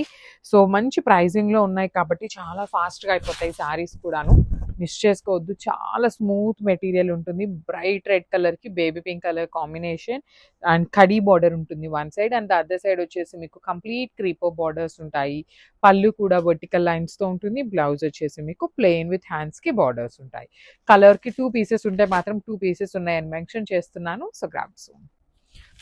సో మంచి ప్రైజింగ్లో ఉన్నాయి కాబట్టి చాలా ఫాస్ట్గా అయిపోతాయి శారీస్ కూడాను. మిస్ చేసుకోవద్దు. చాలా స్మూత్ మెటీరియల్ ఉంటుంది. బ్రైట్ రెడ్ కలర్‌కి baby pink colour combination and కడీ బార్డర్ ఉంటుంది one side. And the other side వచ్చేసి మీకు కంప్లీట్ క్రీపర్ బార్డర్స్ ఉంటాయి. పళ్ళు కూడా వర్టికల్ లైన్స్‌తో ఉంటుంది. బ్లౌజ్ వచ్చేసి మీకు ప్లెయిన్ విత్ హ్యాండ్స్‌కి బార్డర్స్ ఉంటాయి. కలర్‌కి 2 పీసెస్ ఉంటే మాత్రం 2 పీసెస్ ఉన్నాయని మెన్షన్ చేస్తున్నాను. So grab soon.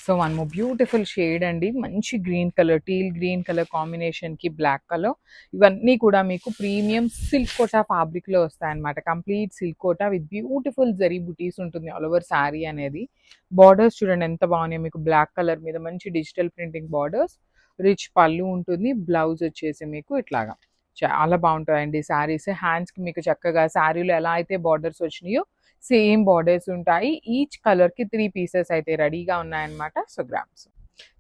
So one more beautiful shade అండి. మంచి green colour, teal green colour కాంబినేషన్‌కి బ్లాక్ కలర్. ఇవన్నీ కూడా మీకు ప్రీమియం సిల్క్ కోటా ఫ్యాబ్రిక్‌లో వస్తాయన్నమాట. Complete silk Kota with beautiful zari బుటీస్ ఉంటుంది ఆల్ ఓవర్ శారీ అనేది. బార్డర్స్ చూడండి ఎంత బాగున్నాయో. మీకు బ్లాక్ కలర్ మీద మంచి డిజిటల్ ప్రింటింగ్ బార్డర్స్. రిచ్ పళ్ళు ఉంటుంది. బ్లౌజ్ వచ్చేసి మీకు ఇట్లాగా చాలా బాగుంటాయండి శారీస్. హ్యాండ్స్‌కి మీకు చక్కగా శారీలో ఎలా అయితే బార్డర్స్ వచ్చినాయో సేమ్ బార్డర్స్ ఉంటాయి. ఈచ్ కలర్‌కి 3 పీసెస్ అయితే రెడీగా ఉన్నాయన్నమాట. So grabs.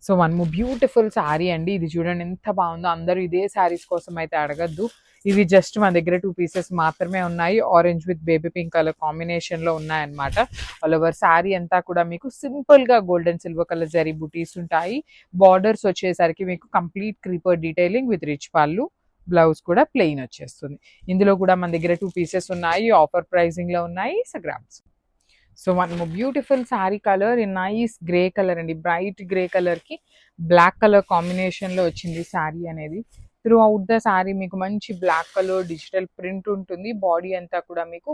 So one more beautiful sari అండి. ఇది చూడండి ఎంత బాగుందో. అందరూ ఇదే శారీస్ కోసం అయితే అడగద్దు. ఇవి జస్ట్ మన దగ్గర 2 పీసెస్ మాత్రమే ఉన్నాయి. Orange with baby pink colour కాంబినేషన్‌లో ఉన్నాయన్నమాట. ఆల్ ఓవర్ శారీ అంతా కూడా మీకు సింపుల్‌గా golden silver colour zari butis ఉంటాయి. బార్డర్స్ వచ్చేసరికి మీకు complete creeper detailing with rich పళ్ళు. బ్లౌజ్ కూడా ప్లెయిన్ వచ్చేస్తుంది. ఇందులో కూడా మన దగ్గర 2 పీసెస్ ఉన్నాయి. ఆఫర్ ప్రైజింగ్‌లో ఉన్నాయి. So grabs. So one more beautiful sari colour in nice grey colour అండి. బ్రైట్ గ్రే కలర్‌కి బ్లాక్ కలర్ కాంబినేషన్‌లో వచ్చింది శారీ అనేది. త్రూ అవుట్ ద శారీ మీకు మంచి బ్లాక్ కలర్ డిజిటల్ ప్రింట్ ఉంటుంది. బాడీ అంతా కూడా మీకు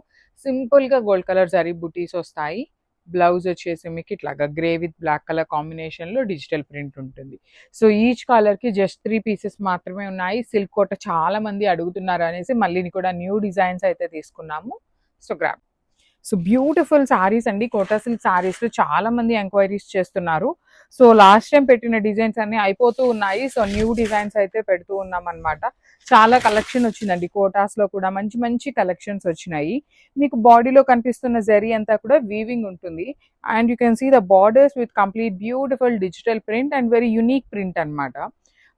సింపుల్‌గా గోల్డ్ కలర్ జరీ బుటీస్ వస్తాయి. బ్లౌజ్ వచ్చేసి మీకు ఇట్లాగా గ్రే విత్ బ్లాక్ కలర్ కాంబినేషన్‌లో డిజిటల్ ప్రింట్ ఉంటుంది. సో ఈచ్ కలర్‌కి జస్ట్ 3 పీసెస్ మాత్రమే ఉన్నాయి. సిల్క్ కోట చాలా మంది అడుగుతున్నారు అనేసి మళ్ళీ కూడా న్యూ డిజైన్స్ అయితే తీసుకున్నాము. So grab. So beautiful saris అండి. కోటా సిల్క్ శారీస్‌లో చాలా మంది ఎంక్వైరీస్ చేస్తున్నారు. సో లాస్ట్ టైం పెట్టిన డిజైన్స్ అన్నీ అయిపోతూ ఉన్నాయి. సో న్యూ డిజైన్స్ అయితే పెడుతూ ఉన్నామన్నమాట. చాలా కలెక్షన్ వచ్చిందండి. కోటాస్‌లో కూడా మంచి మంచి కలెక్షన్స్ వచ్చినాయి. మీకు బాడీలో కనిపిస్తున్న జరీ అంతా కూడా వీవింగ్ ఉంటుంది. And you can see the borders with complete beautiful digital print and very unique print అన్నమాట.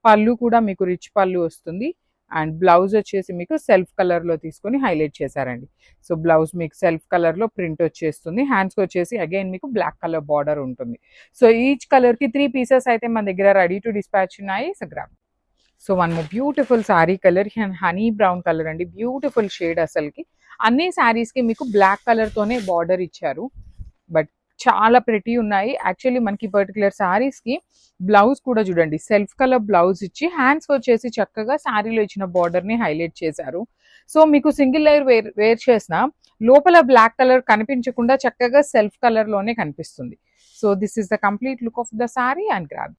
పళ్ళు కూడా మీకు రిచ్ పళ్ళు వస్తుంది. అండ్ బ్లౌజ్ వచ్చేసి మీకు సెల్ఫ్ కలర్‌లో తీసుకొని హైలైట్ చేశారండి. సో బ్లౌజ్ మీకు సెల్ఫ్ కలర్‌లో ప్రింట్ వచ్చేస్తుంది. హ్యాండ్స్‌కి వచ్చేసి అగైన్ మీకు బ్లాక్ కలర్ బార్డర్ ఉంటుంది. సో ఈచ్ కలర్‌కి 3 పీసెస్ అయితే మన దగ్గర రెడీ టు డిస్పాచ్ ఉన్నాయి. So gram. So one more beautiful sari colour honey brown colour అండి. బ్యూటిఫుల్ షేడ్ అసలుకి. అన్ని శారీస్‌కి మీకు బ్లాక్ కలర్‌తోనే బార్డర్ ఇచ్చారు. బట్ చాలా ప్రెటీ ఉన్నాయి. యాక్చువల్లీ మనకి పర్టికులర్ శారీస్‌కి బ్లౌజ్ కూడా చూడండి సెల్ఫ్ కలర్ బ్లౌజ్ ఇచ్చి హ్యాండ్స్ వచ్చేసి చక్కగా శారీలో ఇచ్చిన బార్డర్‌ని హైలైట్ చేశారు. సో మీకు సింగిల్ లేయర్ వేర్ చేసిన లోపల బ్లాక్ కలర్ కనిపించకుండా చక్కగా సెల్ఫ్ కలర్‌లోనే కనిపిస్తుంది. So this is the complete look of the sari and grab.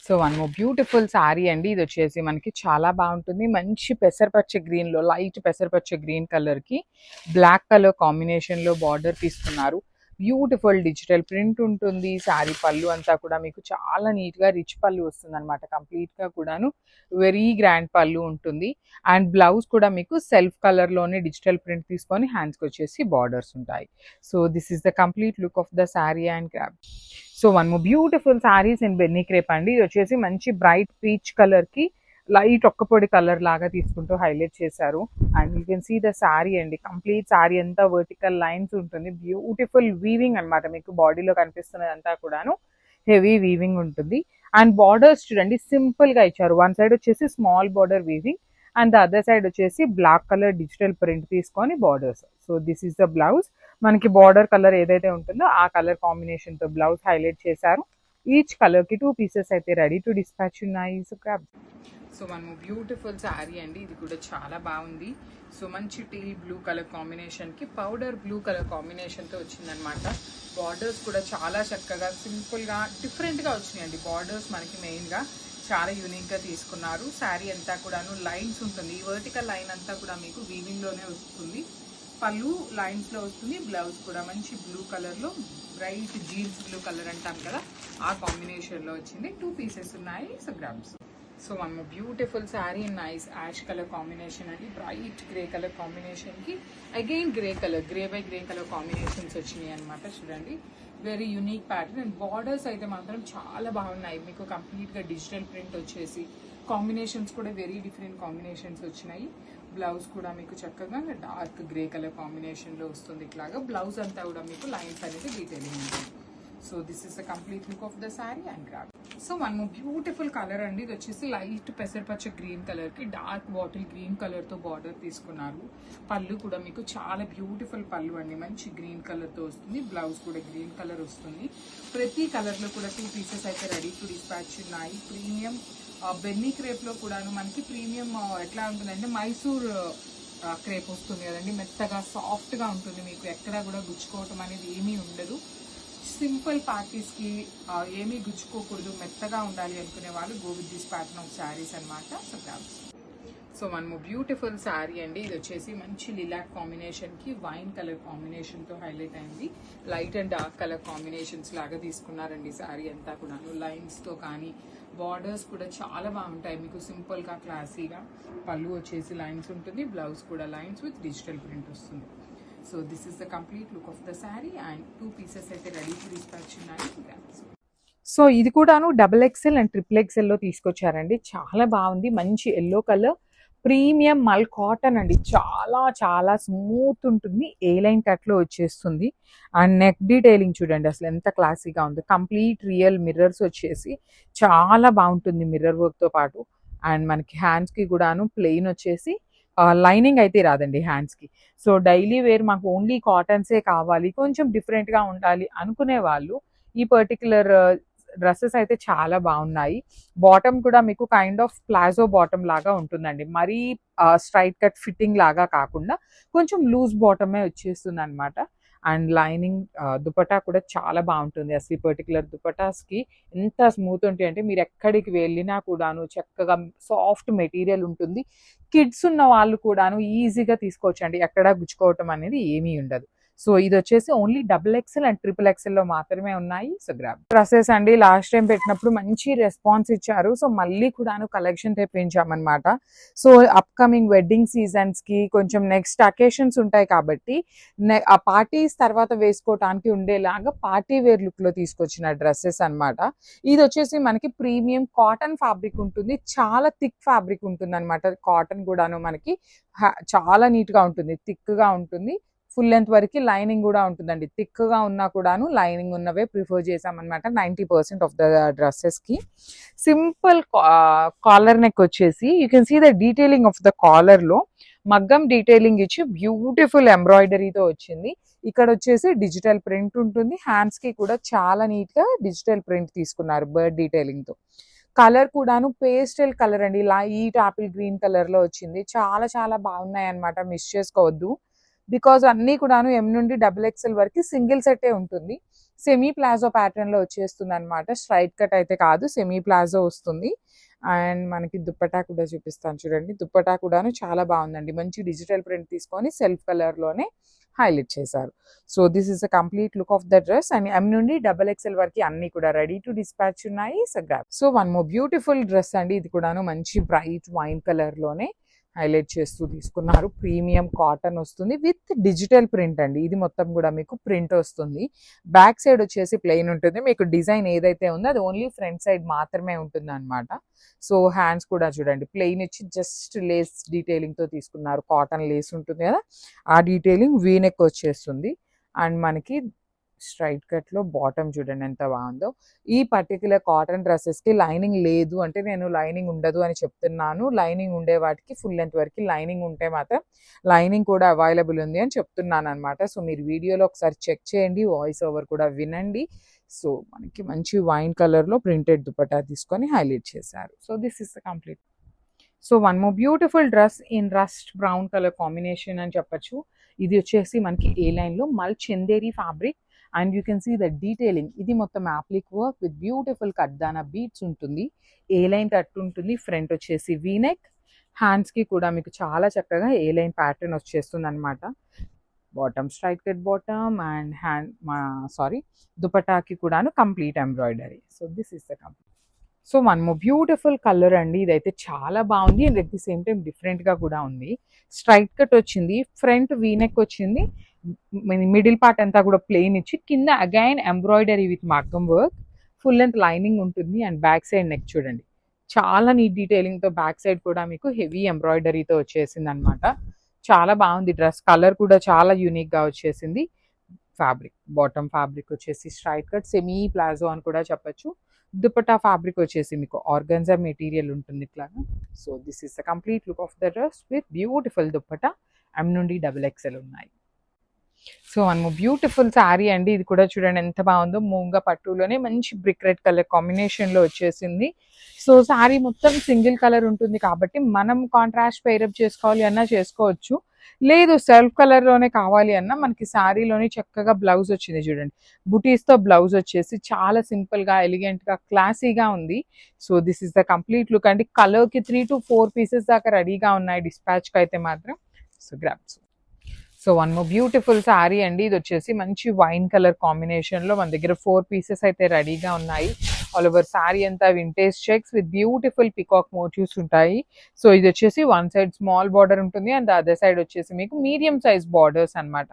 So one more beautiful sari అండి. ఇది వచ్చేసి మనకి చాలా బాగుంటుంది. మంచి పెసరపచ్చ గ్రీన్‌లో లైట్ పెసరపచ్చ గ్రీన్ కలర్‌కి బ్లాక్ కలర్ కాంబినేషన్‌లో బార్డర్ తీసుకున్నారు. బ్యూటిఫుల్ డిజిటల్ ప్రింట్ ఉంటుంది. శారీ పళ్ళు అంతా కూడా మీకు చాలా నీట్‌గా రిచ్ పళ్ళు వస్తుందన్నమాట. కంప్లీట్‌గా కూడాను వెరీ గ్రాండ్ పళ్ళు ఉంటుంది. అండ్ బ్లౌజ్ కూడా మీకు సెల్ఫ్ కలర్‌లోనే డిజిటల్ ప్రింట్ తీసుకొని హ్యాండ్స్‌కి వచ్చేసి బార్డర్స్ ఉంటాయి. So this is the complete look of the sari and grab. So one more beautiful saris in Binny crepe అండి. ఇది వచ్చేసి మంచి బ్రైట్ పీచ్ కలర్‌కి లైట్ ఒక్కపొడి కలర్ లాగా తీసుకుంటూ హైలైట్ చేశారు. And you can see the sari అండి. కంప్లీట్ శారీ అంతా వర్టికల్ లైన్స్ ఉంటుంది. బ్యూటిఫుల్ వీవింగ్ అన్నమాట. మీకు బాడీలో కనిపిస్తున్నదంతా కూడాను హెవీ వీవింగ్ ఉంటుంది. అండ్ బార్డర్స్ చూడండి సింపుల్‌గా ఇచ్చారు. వన్ సైడ్ వచ్చేసి small border weaving and the other side వచ్చేసి బ్లాక్ కలర్ డిజిటల్ ప్రింట్ తీసుకొని borders. So this is the blouse. మనకి బార్డర్ కలర్ ఏదైతే ఉంటుందో ఆ కలర్ కాంబినేషన్‌తో బ్లౌజ్ హైలైట్ చేశారు. ఈచ్ కలర్‌కి 2 పీసెస్ అయితే రెడీ టు డిస్పాచ్ ఉన్నాయి. So grab. So one beautiful sari అండి. ఇది కూడా చాలా బాగుంది. సో మంచి టీల్ బ్లూ కలర్ కాంబినేషన్‌కి పౌడర్ బ్లూ కలర్ కాంబినేషన్‌తో వచ్చిందనమాట. బార్డర్స్ కూడా చాలా చక్కగా సింపుల్‌గా డిఫరెంట్‌గా వచ్చినాయండి. బార్డర్స్ మనకి మెయిన్‌గా చాలా యూనిక్‌గా తీసుకున్నారు. శారీ అంతా కూడాను లైన్స్ ఉంటుంది. ఈ వర్టికల్ లైన్ అంతా కూడా మీకు వీవింగ్‌లోనే వస్తుంది. పళ్ళు లైన్స్లో వస్తుంది. బ్లౌజ్ కూడా మంచి బ్లూ కలర్లో బ్రైట్ జీన్స్ బ్లూ కలర్ అంటాం కదా ఆ కాంబినేషన్లో వచ్చింది. 2 పీసెస్ ఉన్నాయి. So grabs. So one beautiful sari in nice ash colour combination అండి. బ్రైట్ గ్రే కలర్ కాంబినేషన్కి again grey colour grey by grey colour combinations వచ్చినాయి అనమాట. చూడండి very unique pattern. And borders అయితే మాత్రం చాలా బాగున్నాయి. మీకు కంప్లీట్గా డిజిటల్ ప్రింట్ వచ్చేసి కాంబినేషన్స్ కూడా వెరీ డిఫరెంట్ కాంబినేషన్స్ వచ్చినాయి. బ్లౌజ్ కూడా మీకు చక్కగా డార్క్ గ్రే కలర్ కాంబినేషన్లో వస్తుంది. ఇట్లాగా బ్లౌజ్ అంతా కూడా మీకు లైన్స్ అనేది డీటెయిలింగ్ ఉంటుంది. So this is the complete look of the sari and grab. So one beautiful colour అండి. ఇది వచ్చేసి లైట్ పెసరపచ్చ గ్రీన్ కలర్ కి డార్క్ బాటిల్ గ్రీన్ కలర్ తో బార్డర్ తీసుకున్నారు. పళ్ళు కూడా మీకు చాలా బ్యూటిఫుల్ పళ్ళు అండి, మంచి గ్రీన్ కలర్ తో వస్తుంది. బ్లౌజ్ కూడా గ్రీన్ కలర్ వస్తుంది. ప్రతి కలర్ లో కూడా 2 పీసెస్ అయితే రెడీ టు డిస్పాచ్ ఉన్నాయి. ప్రీమియం బెన్నీ క్రేప్ లో కూడాను మనకి ప్రీమియం ఎట్లా ఉంటుందంటే మైసూర్ క్రేప్ వస్తుంది కదండి, మెత్తగా సాఫ్ట్ గా ఉంటుంది. మీకు ఎక్కడా కూడా గుచ్చుకోవటం అనేది ఏమీ ఉండదు. సింపుల్ పార్టీస్కి ఏమీ గుచ్చుకోకూడదు, మెత్తగా ఉండాలి అనుకునే వాళ్ళు go with this pattern of saris అనమాట. So blouse. సో మనము బ్యూటిఫుల్ శారీ అండి. ఇది వచ్చేసి మంచి లిలాక్ కాంబినేషన్కి వైన్ కలర్ కాంబినేషన్తో హైలైట్ అయింది. Light and dark colour combinations లాగా తీసుకున్నారండి శారీ అంతా కూడా. లైన్స్తో కానీ బార్డర్స్ కూడా చాలా బాగుంటాయి మీకు, సింపుల్గా క్లాసీగా. పళ్ళు వచ్చేసి లైన్స్ ఉంటుంది, బ్లౌజ్ కూడా లైన్స్ విత్ డిజిటల్ ప్రింట్ వస్తుంది. So this is the complete look of the sari and 2 pieces అయితే రెడీ టు డిస్పాచ్ ఉన్నాయి. సో ఇది కూడాను XXL అండ్ XXL లో తీసుకొచ్చారండి. చాలా బాగుంది, మంచి ఎల్లో కలర్ ప్రీమియం మల్ కాటన్ అండి. చాలా చాలా స్మూత్ ఉంటుంది, ఏ లైన్ కట్ లో వచ్చేస్తుంది. అండ్ నెక్ డీటెయిలింగ్ చూడండి అసలు ఎంత క్లాసీగా ఉంది. కంప్లీట్ రియల్ మిర్రర్స్ వచ్చేసి చాలా బాగుంటుంది మిర్రర్ వర్క్ తో పాటు. అండ్ మనకి హ్యాండ్స్ కి కూడాను ప్లెయిన్ వచ్చేసి లైనింగ్ అయితే రాదండి హ్యాండ్స్ కి. సో డైలీ వేర్ మాకు ఓన్లీ కాటన్సే కావాలి, కొంచెం డిఫరెంట్ గా ఉండాలి అనుకునే వాళ్ళు ఈ పర్టికులర్ డ్రెస్సెస్ అయితే చాలా బాగున్నాయి. బాటమ్ కూడా మీకు కైండ్ ఆఫ్ ప్లాజో బాటమ్ లాగా ఉంటుందండి, మరీ స్ట్రైట్ కట్ ఫిట్టింగ్ లాగా కాకుండా కొంచెం లూజ్ బాటమే వచ్చేస్తుంది అనమాట. అండ్ లైనింగ్ దుపట్టా కూడా చాలా బాగుంటుంది. అసలు ఈ పర్టికులర్ దుపట్టాస్కి ఎంత స్మూత్ ఉంటాయి అంటే మీరు ఎక్కడికి వెళ్ళినా కూడాను చక్కగా సాఫ్ట్ మెటీరియల్ ఉంటుంది. కిడ్స్ ఉన్న వాళ్ళు కూడాను ఈజీగా తీసుకోవచ్చండి, ఎక్కడా గుచ్చుకోవటం అనేది ఏమీ ఉండదు. సో ఇది వచ్చేసి ఓన్లీ XXL అండ్ XXL లో మాత్రమే ఉన్నాయి. So grab. డ్రెస్సెస్ అండి లాస్ట్ టైం పెట్టినప్పుడు మంచి రెస్పాన్స్ ఇచ్చారు. సో మళ్ళీ కూడాను కలెక్షన్ తెప్పించామన్నమాట. సో అప్కమింగ్ వెడ్డింగ్ సీజన్స్ కి కొంచెం నెక్స్ట్ అకేషన్స్ ఉంటాయి కాబట్టి ఆ పార్టీస్ తర్వాత వేసుకోవటానికి ఉండేలాగా పార్టీ వేర్ లుక్ లో తీసుకొచ్చిన డ్రెస్సెస్ అన్నమాట. ఇది వచ్చేసి మనకి ప్రీమియం కాటన్ ఫ్యాబ్రిక్ ఉంటుంది, చాలా థిక్ ఫ్యాబ్రిక్ ఉంటుంది అనమాట. కాటన్ కూడాను మనకి చాలా నీట్ గా ఉంటుంది, థిక్ గా ఉంటుంది. ఫుల్ లెంత్ వరకు లైనింగ్ కూడా ఉంటుందండి. థిక్ గా ఉన్నా కూడాను లైనింగ్ ఉన్నవే ప్రిఫర్ చేసామన్నమాట 90% ఆఫ్ ద డ్రెస్సెస్ కి. సింపుల్ కాలర్ నెక్ వచ్చేసి you can see the detailing of the collar లో మగ్గం డీటెయిలింగ్ ఇచ్చి బ్యూటిఫుల్ ఎంబ్రాయిడరీతో వచ్చింది. ఇక్కడ వచ్చేసి డిజిటల్ ప్రింట్ ఉంటుంది. హ్యాండ్స్ కి కూడా చాలా నీట్ గా డిజిటల్ ప్రింట్ తీసుకున్నారు బర్డ్ డీటెయిలింగ్ తో. కలర్ కూడాను పేస్టల్ కలర్ అండి, లైట్ ఆపిల్ గ్రీన్ కలర్ లో వచ్చింది. చాలా చాలా బాగున్నాయి అనమాట, మిస్ చేసుకోవద్దు. బికాజ్ అన్నీ కూడాను M నుండి XXL వరకు సింగిల్ సెట్టే ఉంటుంది. సెమీ ప్లాజో ప్యాటర్న్ లో వచ్చేస్తుంది అనమాట, స్ట్రైట్ కట్ అయితే కాదు, సెమీ ప్లాజో వస్తుంది. అండ్ మనకి దుప్పటా కూడా చూపిస్తాను చూడండి. దుప్పటా కూడాను చాలా బాగుందండి, మంచి డిజిటల్ ప్రింట్ తీసుకొని సెల్ఫ్ కలర్ లోనే హైలైట్ చేశారు. So this is the complete look of the dress. And M నుండి XXL వరకు అన్ని కూడా రెడీ టు డిస్పాచ్ ఉన్నాయి. So one more beautiful dress అండి. ఇది కూడాను మంచి బ్రైట్ వైన్ కలర్ లోనే హైలైట్ చేస్తూ తీసుకున్నారు. ప్రీమియం కాటన్ వస్తుంది విత్ డిజిటల్ ప్రింట్ అండి. ఇది మొత్తం కూడా మీకు ప్రింట్ వస్తుంది. బ్యాక్ సైడ్ వచ్చేసి ప్లెయిన్ ఉంటుంది. మీకు డిజైన్ ఏదైతే ఉందో అది ఓన్లీ ఫ్రంట్ సైడ్ మాత్రమే ఉంటుంది అనమాట. సో హ్యాండ్స్ కూడా చూడండి ప్లెయిన్ ఇచ్చి జస్ట్ లేస్ డీటెయిలింగ్ తో తీసుకున్నారు. కాటన్ లేస్ ఉంటుంది కదా, ఆ డీటెయిలింగ్ వీనెక్ వచ్చేస్తుంది. అండ్ మనకి స్ట్రైట్ కట్ లో బాటమ్ చూడండి ఎంత బాగుందో. ఈ పర్టికులర్ కాటన్ డ్రెస్సెస్ కి లైనింగ్ లేదు అంటే నేను లైనింగ్ ఉండదు అని చెప్తున్నాను. లైనింగ్ ఉండే వాటికి ఫుల్ లెంత్ వరకు లైనింగ్ ఉంటే మాత్రం లైనింగ్ కూడా అవైలబుల్ ఉంది అని చెప్తున్నాను అనమాట. సో మీరు వీడియోలో ఒకసారి చెక్ చేయండి, వాయిస్ ఓవర్ కూడా వినండి. సో మనకి మంచి వైన్ కలర్ లో ప్రింటెడ్ దుపట్టా తీసుకొని హైలైట్ చేశారు. So this is the complete. So one more beautiful dress in rust brown colour combination అని చెప్పచ్చు. ఇది వచ్చేసి మనకి ఏ లైన్ లో mul Chanderi fabric. And you can see the detailing. ఇది మొత్తం యాప్లిక్ వర్క్ విత్ బ్యూటిఫుల్ కడ్దానా బీట్స్ ఉంటుంది. ఏ లైన్ కట్ ఉంటుంది. ఫ్రంట్ వచ్చేసి వీనెక్. హ్యాండ్స్ కి కూడా మీకు చాలా చక్కగా ఏ లైన్ ప్యాటర్న్ వచ్చేస్తుంది అనమాట. Bottom straight cut bottom and దుపటాకి కూడాను complete embroidery. So this is the complete. So one more beautiful colour అండి. ఇదైతే చాలా బాగుంది and at the same time different గా కూడా ఉంది. స్ట్రైట్ కట్ వచ్చింది, ఫ్రంట్ వీనెక్ వచ్చింది, మిడిల్ పార్ట్ అంతా కూడా ప్లెయిన్ ఇచ్చి కింద అగైన్ ఎంబ్రాయిడరీ విత్ మగ్గం వర్క్, ఫుల్ లెంత్ లైనింగ్ ఉంటుంది. అండ్ బ్యాక్ సైడ్ నెక్ చూడండి చాలా నీట్ డీటెయిలింగ్ తో, బ్యాక్ సైడ్ కూడా మీకు హెవీ ఎంబ్రాయిడరీతో వచ్చేసింది అనమాట. చాలా బాగుంది డ్రెస్. కలర్ కూడా చాలా యూనిక్ గా వచ్చేసింది. ఫ్యాబ్రిక్ బాటమ్ ఫ్యాబ్రిక్ వచ్చేసి స్ట్రైట్ కట్ సెమీ ప్లాజో అని కూడా చెప్పచ్చు. దుపట్టా ఫ్యాబ్రిక్ వచ్చేసి మీకు ఆర్గన్జా మెటీరియల్ ఉంటుంది ఇట్లాగా. So this is the complete look of the dress with beautiful dupatta. M నుండి XXL ఉన్నాయి. సో మనము బ్యూటిఫుల్ శారీ అండి. ఇది కూడా చూడండి ఎంత బాగుందో, మూంగా పట్టులోనే మంచి బ్రిక్ రెడ్ కలర్ కాంబినేషన్లో వచ్చేసింది. సో శారీ మొత్తం సింగిల్ కలర్ ఉంటుంది కాబట్టి మనం కాంట్రాస్ట్ పేరప్ చేసుకోవాలి అన్నా చేసుకోవచ్చు, లేదు సెల్ఫ్ కలర్లోనే కావాలి అన్నా మనకి శారీలోని చక్కగా బ్లౌజ్ వచ్చింది చూడండి. బుటీస్తో బ్లౌజ్ వచ్చేసి చాలా సింపుల్గా ఎలిగెంట్గా క్లాసీగా ఉంది. So this is the complete look అండి. కలర్కి 3 to 4 పీసెస్ దాకా రెడీగా ఉన్నాయి డిస్పాచ్కి అయితే మాత్రం. So grabs. So one more beautiful sari అండి. ఇది వచ్చేసి మంచి వైన్ కలర్ కాంబినేషన్లో మన దగ్గర 4 పీసెస్ అయితే రెడీగా ఉన్నాయి. ఆల్ ఓవర్ శారీ అంతా vintage checks with beautiful peacock motifs ఉంటాయి. సో ఇది వచ్చేసి వన్ సైడ్ స్మాల్ బార్డర్ ఉంటుంది అండ్ అదర్ సైడ్ వచ్చేసి మీకు మీడియం సైజ్ బార్డర్స్ అనమాట.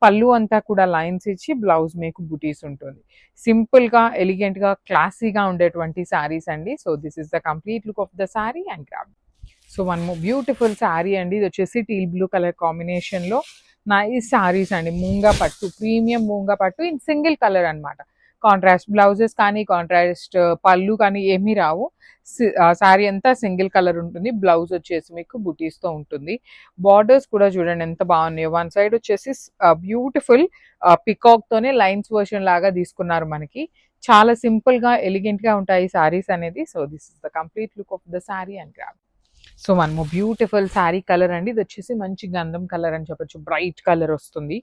పళ్ళు అంతా కూడా లైన్స్ ఇచ్చి బ్లౌజ్ మీకు బుటీస్ ఉంటుంది. సింపుల్గా ఎలిగెంట్గా క్లాసీగా ఉండేటువంటి శారీస్ అండి. So this is the complete look of the sari and grab. So one more beautiful sari అండి. ఇది వచ్చేసి టీల్ బ్లూ కలర్ కాంబినేషన్లో నైస్ శారీస్ అండి. మూంగా పట్టు, ప్రీమియం మూంగా పట్టు ఇన్ సింగిల్ కలర్ అనమాట. కాంట్రాస్ట్ బ్లౌజెస్ కానీ కాంట్రాస్ట్ పళ్ళు కానీ ఏమీ రావు. శారీ అంతా సింగిల్ కలర్ ఉంటుంది. బ్లౌజ్ వచ్చేసి మీకు బుటీస్తో ఉంటుంది. బార్డర్స్ కూడా చూడండి ఎంత బాగున్నాయో. వన్ సైడ్ వచ్చేసి బ్యూటిఫుల్ పికాక్తోనే లైన్స్ వర్షన్ లాగా తీసుకున్నారు మనకి. చాలా సింపుల్గా ఎలిగెంట్గా ఉంటాయి శారీస్ అనేది. So this is the complete look of the sari and grab. So మనము బ్యూటిఫుల్ శారీ కలర్ అండి. ఇది వచ్చేసి మంచి గంధం కలర్ అని చెప్పొచ్చు, బ్రైట్ కలర్ వస్తుంది.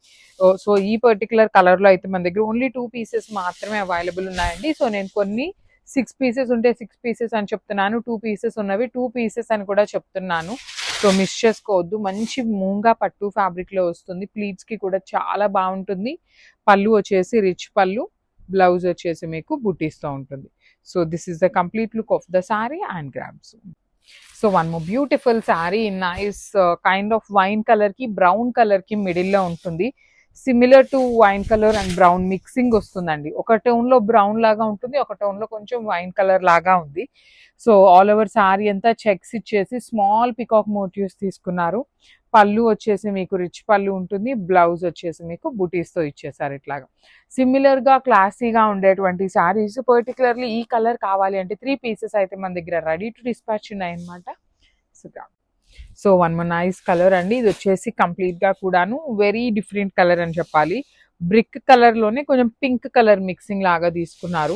సో ఈ పర్టికులర్ కలర్లో అయితే మన దగ్గర ఓన్లీ 2 పీసెస్ మాత్రమే అవైలబుల్ ఉన్నాయండి. సో నేను కొన్ని 6 పీసెస్ ఉంటే 6 పీసెస్ అని చెప్తున్నాను, 2 పీసెస్ ఉన్నవి 2 పీసెస్ అని కూడా చెప్తున్నాను. సో మిస్ చేసుకోవద్దు. మంచి మూంగా పట్టు ఫ్యాబ్రిక్లో వస్తుంది. ప్లీట్స్కి కూడా చాలా బాగుంటుంది. పళ్ళు వచ్చేసి రిచ్ పళ్ళు, బ్లౌజ్ వచ్చేసి మీకు బుటీస్తో ఉంటుంది. So this is the complete look of the sari and grabs. So one more beautiful sari in nice kind of wine కలర్కి బ్రౌన్ కలర్కి మిడిల్లో ఉంటుంది. Similar to wine colour and brown mixing వస్తుందండి. ఒక టోన్లో బ్రౌన్ లాగా ఉంటుంది, ఒక టోన్లో కొంచెం వైన్ కలర్ లాగా ఉంది. సో ఆల్ ఓవర్ శారీ అంతా చెక్స్ ఇచ్చేసి స్మాల్ పికాక్ మోటివ్స్ తీసుకున్నారు. పళ్ళు వచ్చేసి మీకు రిచ్ పళ్ళు ఉంటుంది. బ్లౌజ్ వచ్చేసి మీకు బుటీస్తో ఇచ్చేసారు ఇట్లాగా. సిమిలర్గా క్లాసీగా ఉండేటువంటి శారీస్ పర్టికులర్లీ ఈ కలర్ కావాలి అంటే 3 పీసెస్ అయితే మన దగ్గర రెడీ టు డిస్పాచ్ ఉన్నాయన్నమాట. So one more nice colour అండి. ఇది వచ్చేసి కంప్లీట్గా కూడాను వెరీ డిఫరెంట్ కలర్ అని చెప్పాలి. బ్రిక్ కలర్లోనే కొంచెం పింక్ కలర్ మిక్సింగ్ లాగా తీసుకున్నారు.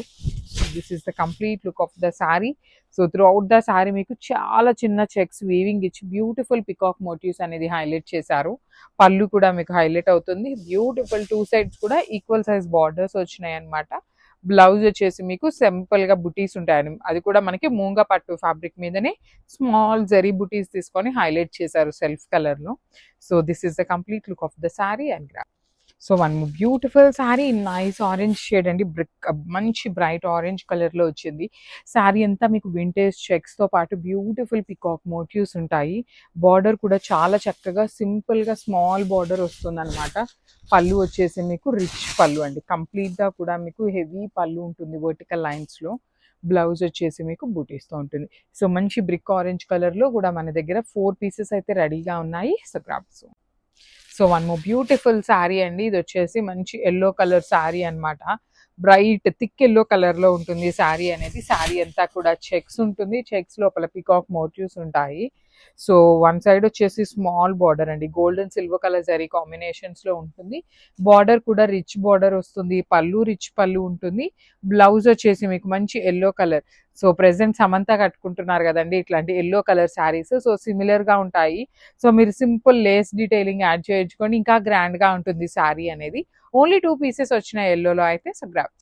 This is the complete look of the sari. So through out the sari మీకు చాలా చిన్న చెక్స్ వీవింగ్ ఇచ్చి బ్యూటిఫుల్ పికాక్ మోటివ్స్ అనేది హైలైట్ చేశారు. పళ్ళు కూడా మీకు హైలైట్ అవుతుంది. బ్యూటిఫుల్ 2 సైడ్స్ కూడా ఈక్వల్ సైజ్ బార్డర్స్ వచ్చినాయి అనమాట. బ్లౌజ్ వచ్చేసి మీకు సింపుల్గా బుటీస్ ఉంటాయి. అది కూడా మనకి మూంగా పట్టు ఫ్యాబ్రిక్ మీదనే స్మాల్ జరీ బుటీస్ తీసుకొని హైలైట్ చేశారు సెల్ఫ్ కలర్లో. So this is the complete look of the sari and grab. So one beautiful sari nice orange shade అండి. మంచి బ్రైట్ ఆరెంజ్ కలర్లో వచ్చింది. శారీ అంతా మీకు వింటేజ్ చెక్స్తో పాటు బ్యూటిఫుల్ పికాక్ మోటివ్స్ ఉంటాయి. బార్డర్ కూడా చాలా చక్కగా సింపుల్గా స్మాల్ బార్డర్ వస్తుంది అనమాట. పళ్ళు వచ్చేసి మీకు రిచ్ పళ్ళు అండి. కంప్లీట్గా కూడా మీకు హెవీ పళ్ళు ఉంటుంది వర్టికల్ లైన్స్లో. బ్లౌజ్ వచ్చేసి మీకు బూటీస్తో ఉంటుంది. సో మంచి బ్రిక్ ఆరెంజ్ కలర్లో కూడా మన దగ్గర 4 పీసెస్ అయితే రెడీగా ఉన్నాయి. So grabs. So one more beautiful sari అండి. ఇది వచ్చేసి మంచి ఎల్లో కలర్ శారీ అనమాట. బ్రైట్ థిక్ ఎల్లో కలర్లో ఉంటుంది శారీ అనేది. శారీ అంతా కూడా చెక్స్ ఉంటుంది. చెక్స్ లోపల పికాక్ మోటివ్స్ ఉంటాయి. సో వన్ సైడ్ వచ్చేసి స్మాల్ బార్డర్ అండి. గోల్డెన్ సిల్వర్ కలర్ జరీ కాంబినేషన్స్లో ఉంటుంది. బార్డర్ కూడా రిచ్ బార్డర్ వస్తుంది. పళ్ళు రిచ్ పళ్ళు ఉంటుంది. బ్లౌజ్ వచ్చేసి మీకు మంచి yellow colour. So present Samantha కట్టుకుంటున్నారు కదండి ఇట్లాంటి ఎల్లో కలర్ శారీస్. సో సిమిలర్గా ఉంటాయి. సో మీరు సింపుల్ లేస్ డీటెయిలింగ్ యాడ్ చేయించుకొని ఇంకా గ్రాండ్గా ఉంటుంది శారీ అనేది. ఓన్లీ 2 పీసెస్ వచ్చినాయి ఎల్లోలో అయితే. So grab.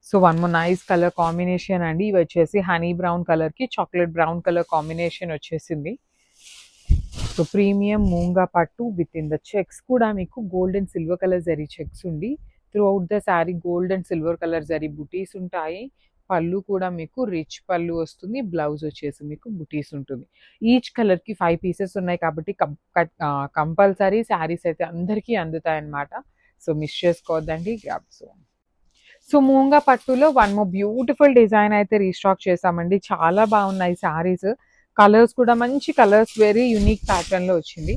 So one more nice colour combination అండి. ఇవి వచ్చేసి హనీ బ్రౌన్ కలర్కి చాక్లెట్ బ్రౌన్ కలర్ కాంబినేషన్ వచ్చేసింది. సో ప్రీమియం మూంగా పట్టు విత్ ఇన్ ద చెక్స్ కూడా మీకు golden silver colour zari checks ఉండి throughout the sari golden silver colour zari butis ఉంటాయి. పళ్ళు కూడా మీకు రిచ్ పళ్ళు వస్తుంది. బ్లౌజ్ వచ్చేసి మీకు బుటీస్ ఉంటుంది. ఈచ్ కలర్కి 5 పీసెస్ ఉన్నాయి కాబట్టి కంపల్సరీ శారీస్ అయితే అందరికీ అందుతాయి అన్నమాట. సో మిస్ చేసుకోవద్దండి. గ్రాబ్స్. సో మూంగా పట్టులో వన్ మోర్ బ్యూటిఫుల్ డిజైన్ అయితే రీస్టాక్ చేసామండి. చాలా బాగున్నాయి శారీస్. కలర్స్ కూడా మంచి కలర్స్, వెరీ యూనిక్ ప్యాటర్న్లో వచ్చింది.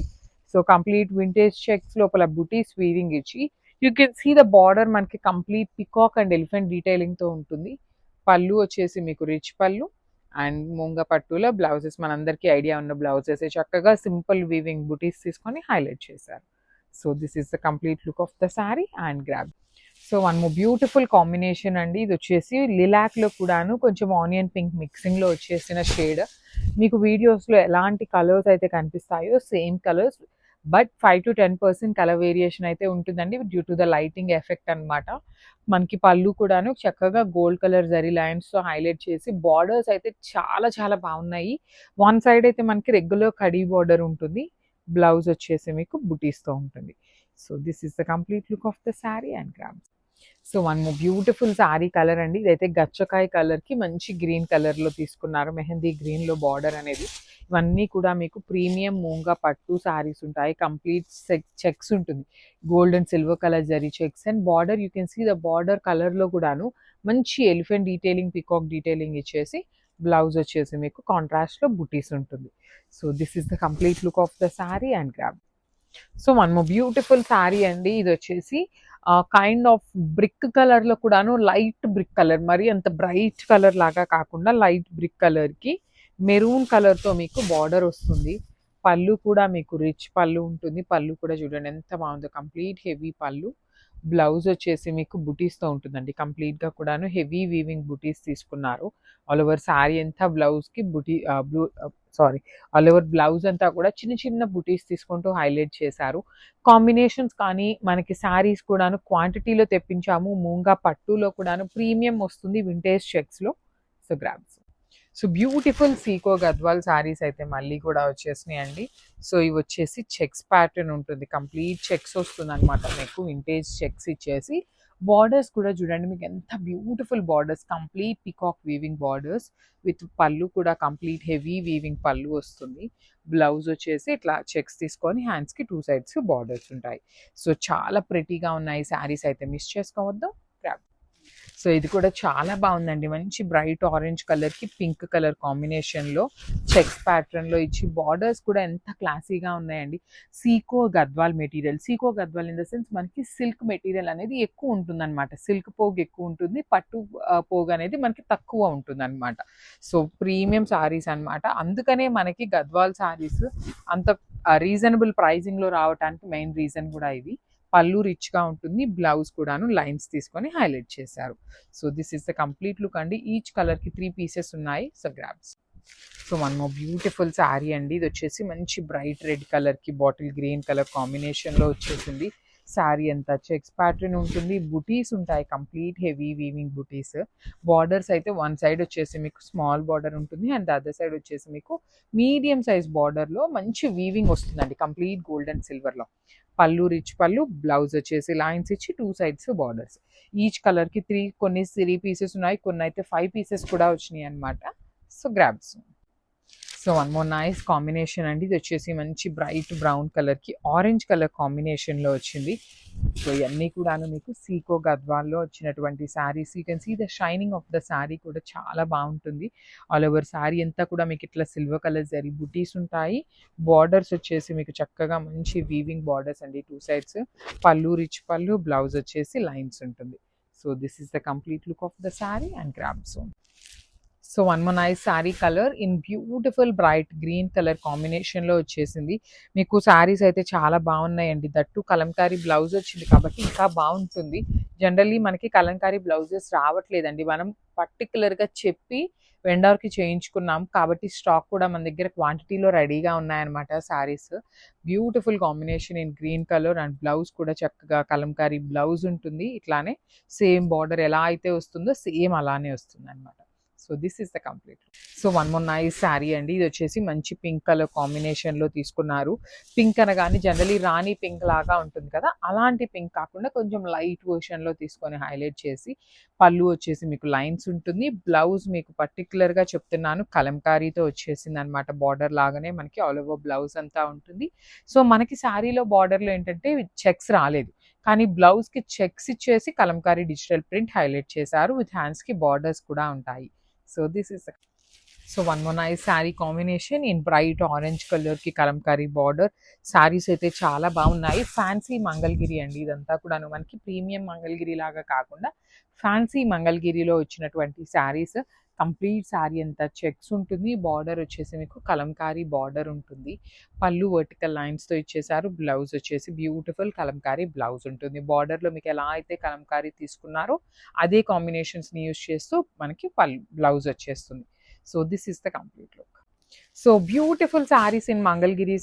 సో కంప్లీట్ వింటేజ్ చెక్స్ లోపల బుటీస్ వీవింగ్ ఇచ్చి you can see the border మనకి కంప్లీట్ పికాక్ అండ్ ఎలిఫెంట్ డీటెయిలింగ్తో ఉంటుంది. పళ్ళు వచ్చేసి మీకు రిచ్ పళ్ళు అండ్ మూంగ పట్టులో బ్లౌజెస్ మనందరికీ ఐడియా ఉన్న బ్లౌజెస్ చక్కగా సింపుల్ వీవింగ్ బుటీస్ తీసుకొని హైలైట్ చేశారు. So this is the complete look of the sari and grab. So one more beautiful combination అండి. ఇది వచ్చేసి లిలాక్లో కూడాను కొంచెం ఆనియన్ పింక్ మిక్సింగ్లో వచ్చేసిన షేడ్. మీకు వీడియోస్లో ఎలాంటి కలర్స్ అయితే కనిపిస్తాయో same colours, but 5 to 10% colour variation అయితే ఉంటుందండి due to the lighting effect అనమాట. మనకి పళ్ళు కూడాను చక్కగా గోల్డ్ కలర్ జరీ లైన్స్తో హైలైట్ చేసి బార్డర్స్ అయితే చాలా చాలా బాగున్నాయి. వన్ సైడ్ అయితే మనకి రెగ్యులర్ కడీ బార్డర్ ఉంటుంది, బ్లౌజ్ వచ్చేసి మీకు బుటీస్తో ఉంటుంది. So this is the complete look of the sari and grabs. So one more beautiful sari colour అండి. ఇదైతే గచ్చకాయ కలర్కి మంచి గ్రీన్ కలర్లో తీసుకున్నారు, మెహందీ గ్రీన్లో బార్డర్ అనేది. ఇవన్నీ కూడా మీకు ప్రీమియం మూంగా పట్టు శారీస్ ఉంటాయి. కంప్లీట్ చెక్స్ ఉంటుంది, gold and silver colour zari checks and border. You can see the border కలర్లో కూడాను మంచి ఎలిఫెంట్ డీటెయిలింగ్, పికాక్ డీటెయిలింగ్ ఇచ్చేసి బ్లౌజ్ వచ్చేసి మీకు కాంట్రాస్ట్లో బుటీస్ ఉంటుంది. So this is the complete look of the sari and grab. So one more beautiful sari అండి. ఇది వచ్చేసి కైండ్ ఆఫ్ బ్రిక్ కలర్లో కూడాను లైట్ బ్రిక్ కలర్, మరి అంత బ్రైట్ కలర్ లాగా కాకుండా లైట్ బ్రిక్ కలర్కి మెరూన్ కలర్తో మీకు బార్డర్ వస్తుంది. పళ్ళు కూడా మీకు రిచ్ పళ్ళు ఉంటుంది. పళ్ళు కూడా చూడండి ఎంత బాగుందో, కంప్లీట్ హెవీ పళ్ళు. బ్లౌజ్ వచ్చేసి మీకు బుటీస్తో ఉంటుందండి. కంప్లీట్గా కూడాను హెవీ వీవింగ్ బుటీస్ తీసుకున్నారు. ఆల్ ఓవర్ శారీ అంతా బ్లౌజ్కి ఆల్ ఓవర్ బ్లౌజ్ అంతా కూడా చిన్న చిన్న బుటీస్ తీసుకుంటూ హైలైట్ చేశారు. కాంబినేషన్స్ కానీ మనకి శారీస్ కూడాను క్వాంటిటీలో తెప్పించాము. మూంగా పట్టులో కూడాను ప్రీమియం వస్తుంది వింటేజ్ చెక్స్లో. So grabs. So beautiful sico Gadwal saris అయితే మళ్ళీ కూడా వచ్చేసినాయండి. సో ఇవి వచ్చేసి చెక్స్ ప్యాటర్న్ ఉంటుంది, కంప్లీట్ చెక్స్ వస్తుంది అనమాట మీకు. వింటేజ్ చెక్స్ ఇచ్చేసి బార్డర్స్ కూడా చూడండి మీకు ఎంత beautiful borders, complete peacock weaving borders with పళ్ళు కూడా కంప్లీట్ హెవీ వీవింగ్ పళ్ళు వస్తుంది. బ్లౌజ్ వచ్చేసి ఇట్లా చెక్స్ తీసుకొని హ్యాండ్స్కి 2 sides బార్డర్స్ ఉంటాయి. సో చాలా ప్రెటీగా ఉన్నాయి శారీస్ అయితే, మిస్ చేసుకోవద్దు. సో ఇది కూడా చాలా బాగుందండి, మంచి బ్రైట్ ఆరెంజ్ కలర్కి పింక్ కలర్ కాంబినేషన్లో చెక్స్ ప్యాటర్న్లో ఇచ్చి బార్డర్స్ కూడా ఎంత క్లాసీగా ఉన్నాయండి. Sico Gadwal material, sico Gadwal in the sense మనకి సిల్క్ మెటీరియల్ అనేది ఎక్కువ ఉంటుంది అనమాట. సిల్క్ పోగు ఎక్కువ ఉంటుంది, పట్టు పోగు అనేది మనకి తక్కువ ఉంటుంది అనమాట. సో ప్రీమియం శారీస్ అనమాట. అందుకనే మనకి గద్వాల్ శారీస్ అంత రీజనబుల్ ప్రైజింగ్లో రావడానికి మెయిన్ రీజన్ కూడా ఇది. పళ్ళు రిచ్గా ఉంటుంది, బ్లౌజ్ కూడాను లైన్స్ తీసుకొని హైలైట్ చేశారు. So this is the complete look అండి. ఈచ్ కలర్కి 3 pieces ఉన్నాయి. So grabs. So one more beautiful sari అండి. ఇది వచ్చేసి మంచి బ్రైట్ రెడ్ కలర్కి బాటిల్ గ్రీన్ కలర్ కాంబినేషన్లో వచ్చేసింది. శారీ అంతా చెక్స్ ప్యాటర్న్ ఉంటుంది, బుటీస్ ఉంటాయి, కంప్లీట్ హెవీ వీవింగ్ బుటీస్. బార్డర్స్ అయితే వన్ సైడ్ వచ్చేసి మీకు స్మాల్ బార్డర్ ఉంటుంది అండ్ అదర్ సైడ్ వచ్చేసి మీకు మీడియం సైజ్ బార్డర్లో మంచి వీవింగ్ వస్తుందండి, కంప్లీట్ గోల్డ్ అండ్ సిల్వర్లో. పళ్ళు రిచ్ పళ్ళు, బ్లౌజ్ వచ్చేసి లైన్స్ ఇచ్చి 2 sides బార్డర్స్. ఈచ్ కలర్కి కొన్ని 3 pieces ఉన్నాయి, కొన్ని అయితే 5 pieces కూడా వచ్చినాయి అనమాట. So grabs. So one more nice combination అండి. ఇది వచ్చేసి మంచి బ్రైట్ బ్రౌన్ కలర్కి ఆరెంజ్ కలర్ కాంబినేషన్లో వచ్చింది. సో ఇవన్నీ కూడాను మీకు సీకో గద్వాల్లో వచ్చినటువంటి saris. You can see the shining of the sari కూడా చాలా బాగుంటుంది. ఆల్ ఓవర్ శారీ అంతా కూడా మీకు ఇట్లా సిల్వర్ కలర్ జరీ బుటీస్ ఉంటాయి. బార్డర్స్ వచ్చేసి మీకు చక్కగా మంచి వీవింగ్ బార్డర్స్ అండి 2 sides. పళ్ళు రిచ్ పళ్ళు, బ్లౌజ్ వచ్చేసి లైన్స్ ఉంటుంది. So this is the complete look of the sari and grabs. So one more nice sari colour in beautiful bright green colour కాంబినేషన్లో వచ్చేసింది. మీకు శారీస్ అయితే చాలా బాగున్నాయండి. దట్టు కలంకారీ బ్లౌజ్ వచ్చింది కాబట్టి ఇంకా బాగుంటుంది. జనరల్లీ మనకి కలంకారీ బ్లౌజెస్ రావట్లేదండి, మనం పర్టికులర్గా చెప్పి వెండర్కి చేయించుకున్నాం కాబట్టి స్టాక్ కూడా మన దగ్గర క్వాంటిటీలో రెడీగా ఉన్నాయన్నమాట saris. Beautiful combination in green colour and blouse కూడా చక్కగా కలంకారీ బ్లౌజ్ ఉంటుంది. ఇట్లానే సేమ్ బార్డర్ ఎలా అయితే వస్తుందో సేమ్ అలానే వస్తుంది అనమాట. So this is the complete. So one more nice sari అండి. ఇది వచ్చేసి మంచి పింక్ కలర్ కాంబినేషన్లో తీసుకున్నారు. పింక్ అనగానే జనరలీ రాణి పింక్ లాగా ఉంటుంది కదా, అలాంటి పింక్ కాకుండా కొంచెం లైట్ వర్షన్లో తీసుకొని హైలైట్ చేసి పళ్ళు వచ్చేసి మీకు లైన్స్ ఉంటుంది. బ్లౌజ్ మీకు పర్టికులర్గా చెప్తున్నాను కలంకారీతో వచ్చేసింది అనమాట. బార్డర్ లాగానే మనకి ఆల్ ఓవర్ బ్లౌజ్ అంతా ఉంటుంది. సో మనకి శారీలో బార్డర్లో ఏంటంటే చెక్స్ రాలేదు, కానీ బ్లౌజ్కి చెక్స్ ఇచ్చేసి కలంకారీ డిజిటల్ ప్రింట్ హైలైట్ చేశారు. విత్ హ్యాండ్స్కి బార్డర్స్ కూడా ఉంటాయి. So this is so one more nice sari combination in bright orange కలర్కి కలంకారీ బార్డర్. శారీస్ అయితే చాలా బాగున్నాయి. ఫ్యాన్సీ మంగళగిరి అండి ఇదంతా కూడాను. మనకి ప్రీమియం మంగళగిరి లాగా కాకుండా ఫ్యాన్సీ మంగళగిరిలో వచ్చినటువంటి శారీస్. కంప్లీట్ శారీ అంతా చెక్స్ ఉంటుంది. బార్డర్ వచ్చేసి మీకు కలంకారీ బార్డర్ ఉంటుంది. పళ్ళు వర్టికల్ లైన్స్తో ఇచ్చేసారు. బ్లౌజ్ వచ్చేసి బ్యూటిఫుల్ కలంకారీ బ్లౌజ్ ఉంటుంది. బార్డర్లో మీకు ఎలా అయితే కలంకారీ తీసుకున్నారో అదే కాంబినేషన్స్ని యూజ్ చేస్తూ మనకి బ్లౌజ్ వచ్చేస్తుంది. So this is the complete look. So beautiful saris in Mangalagiri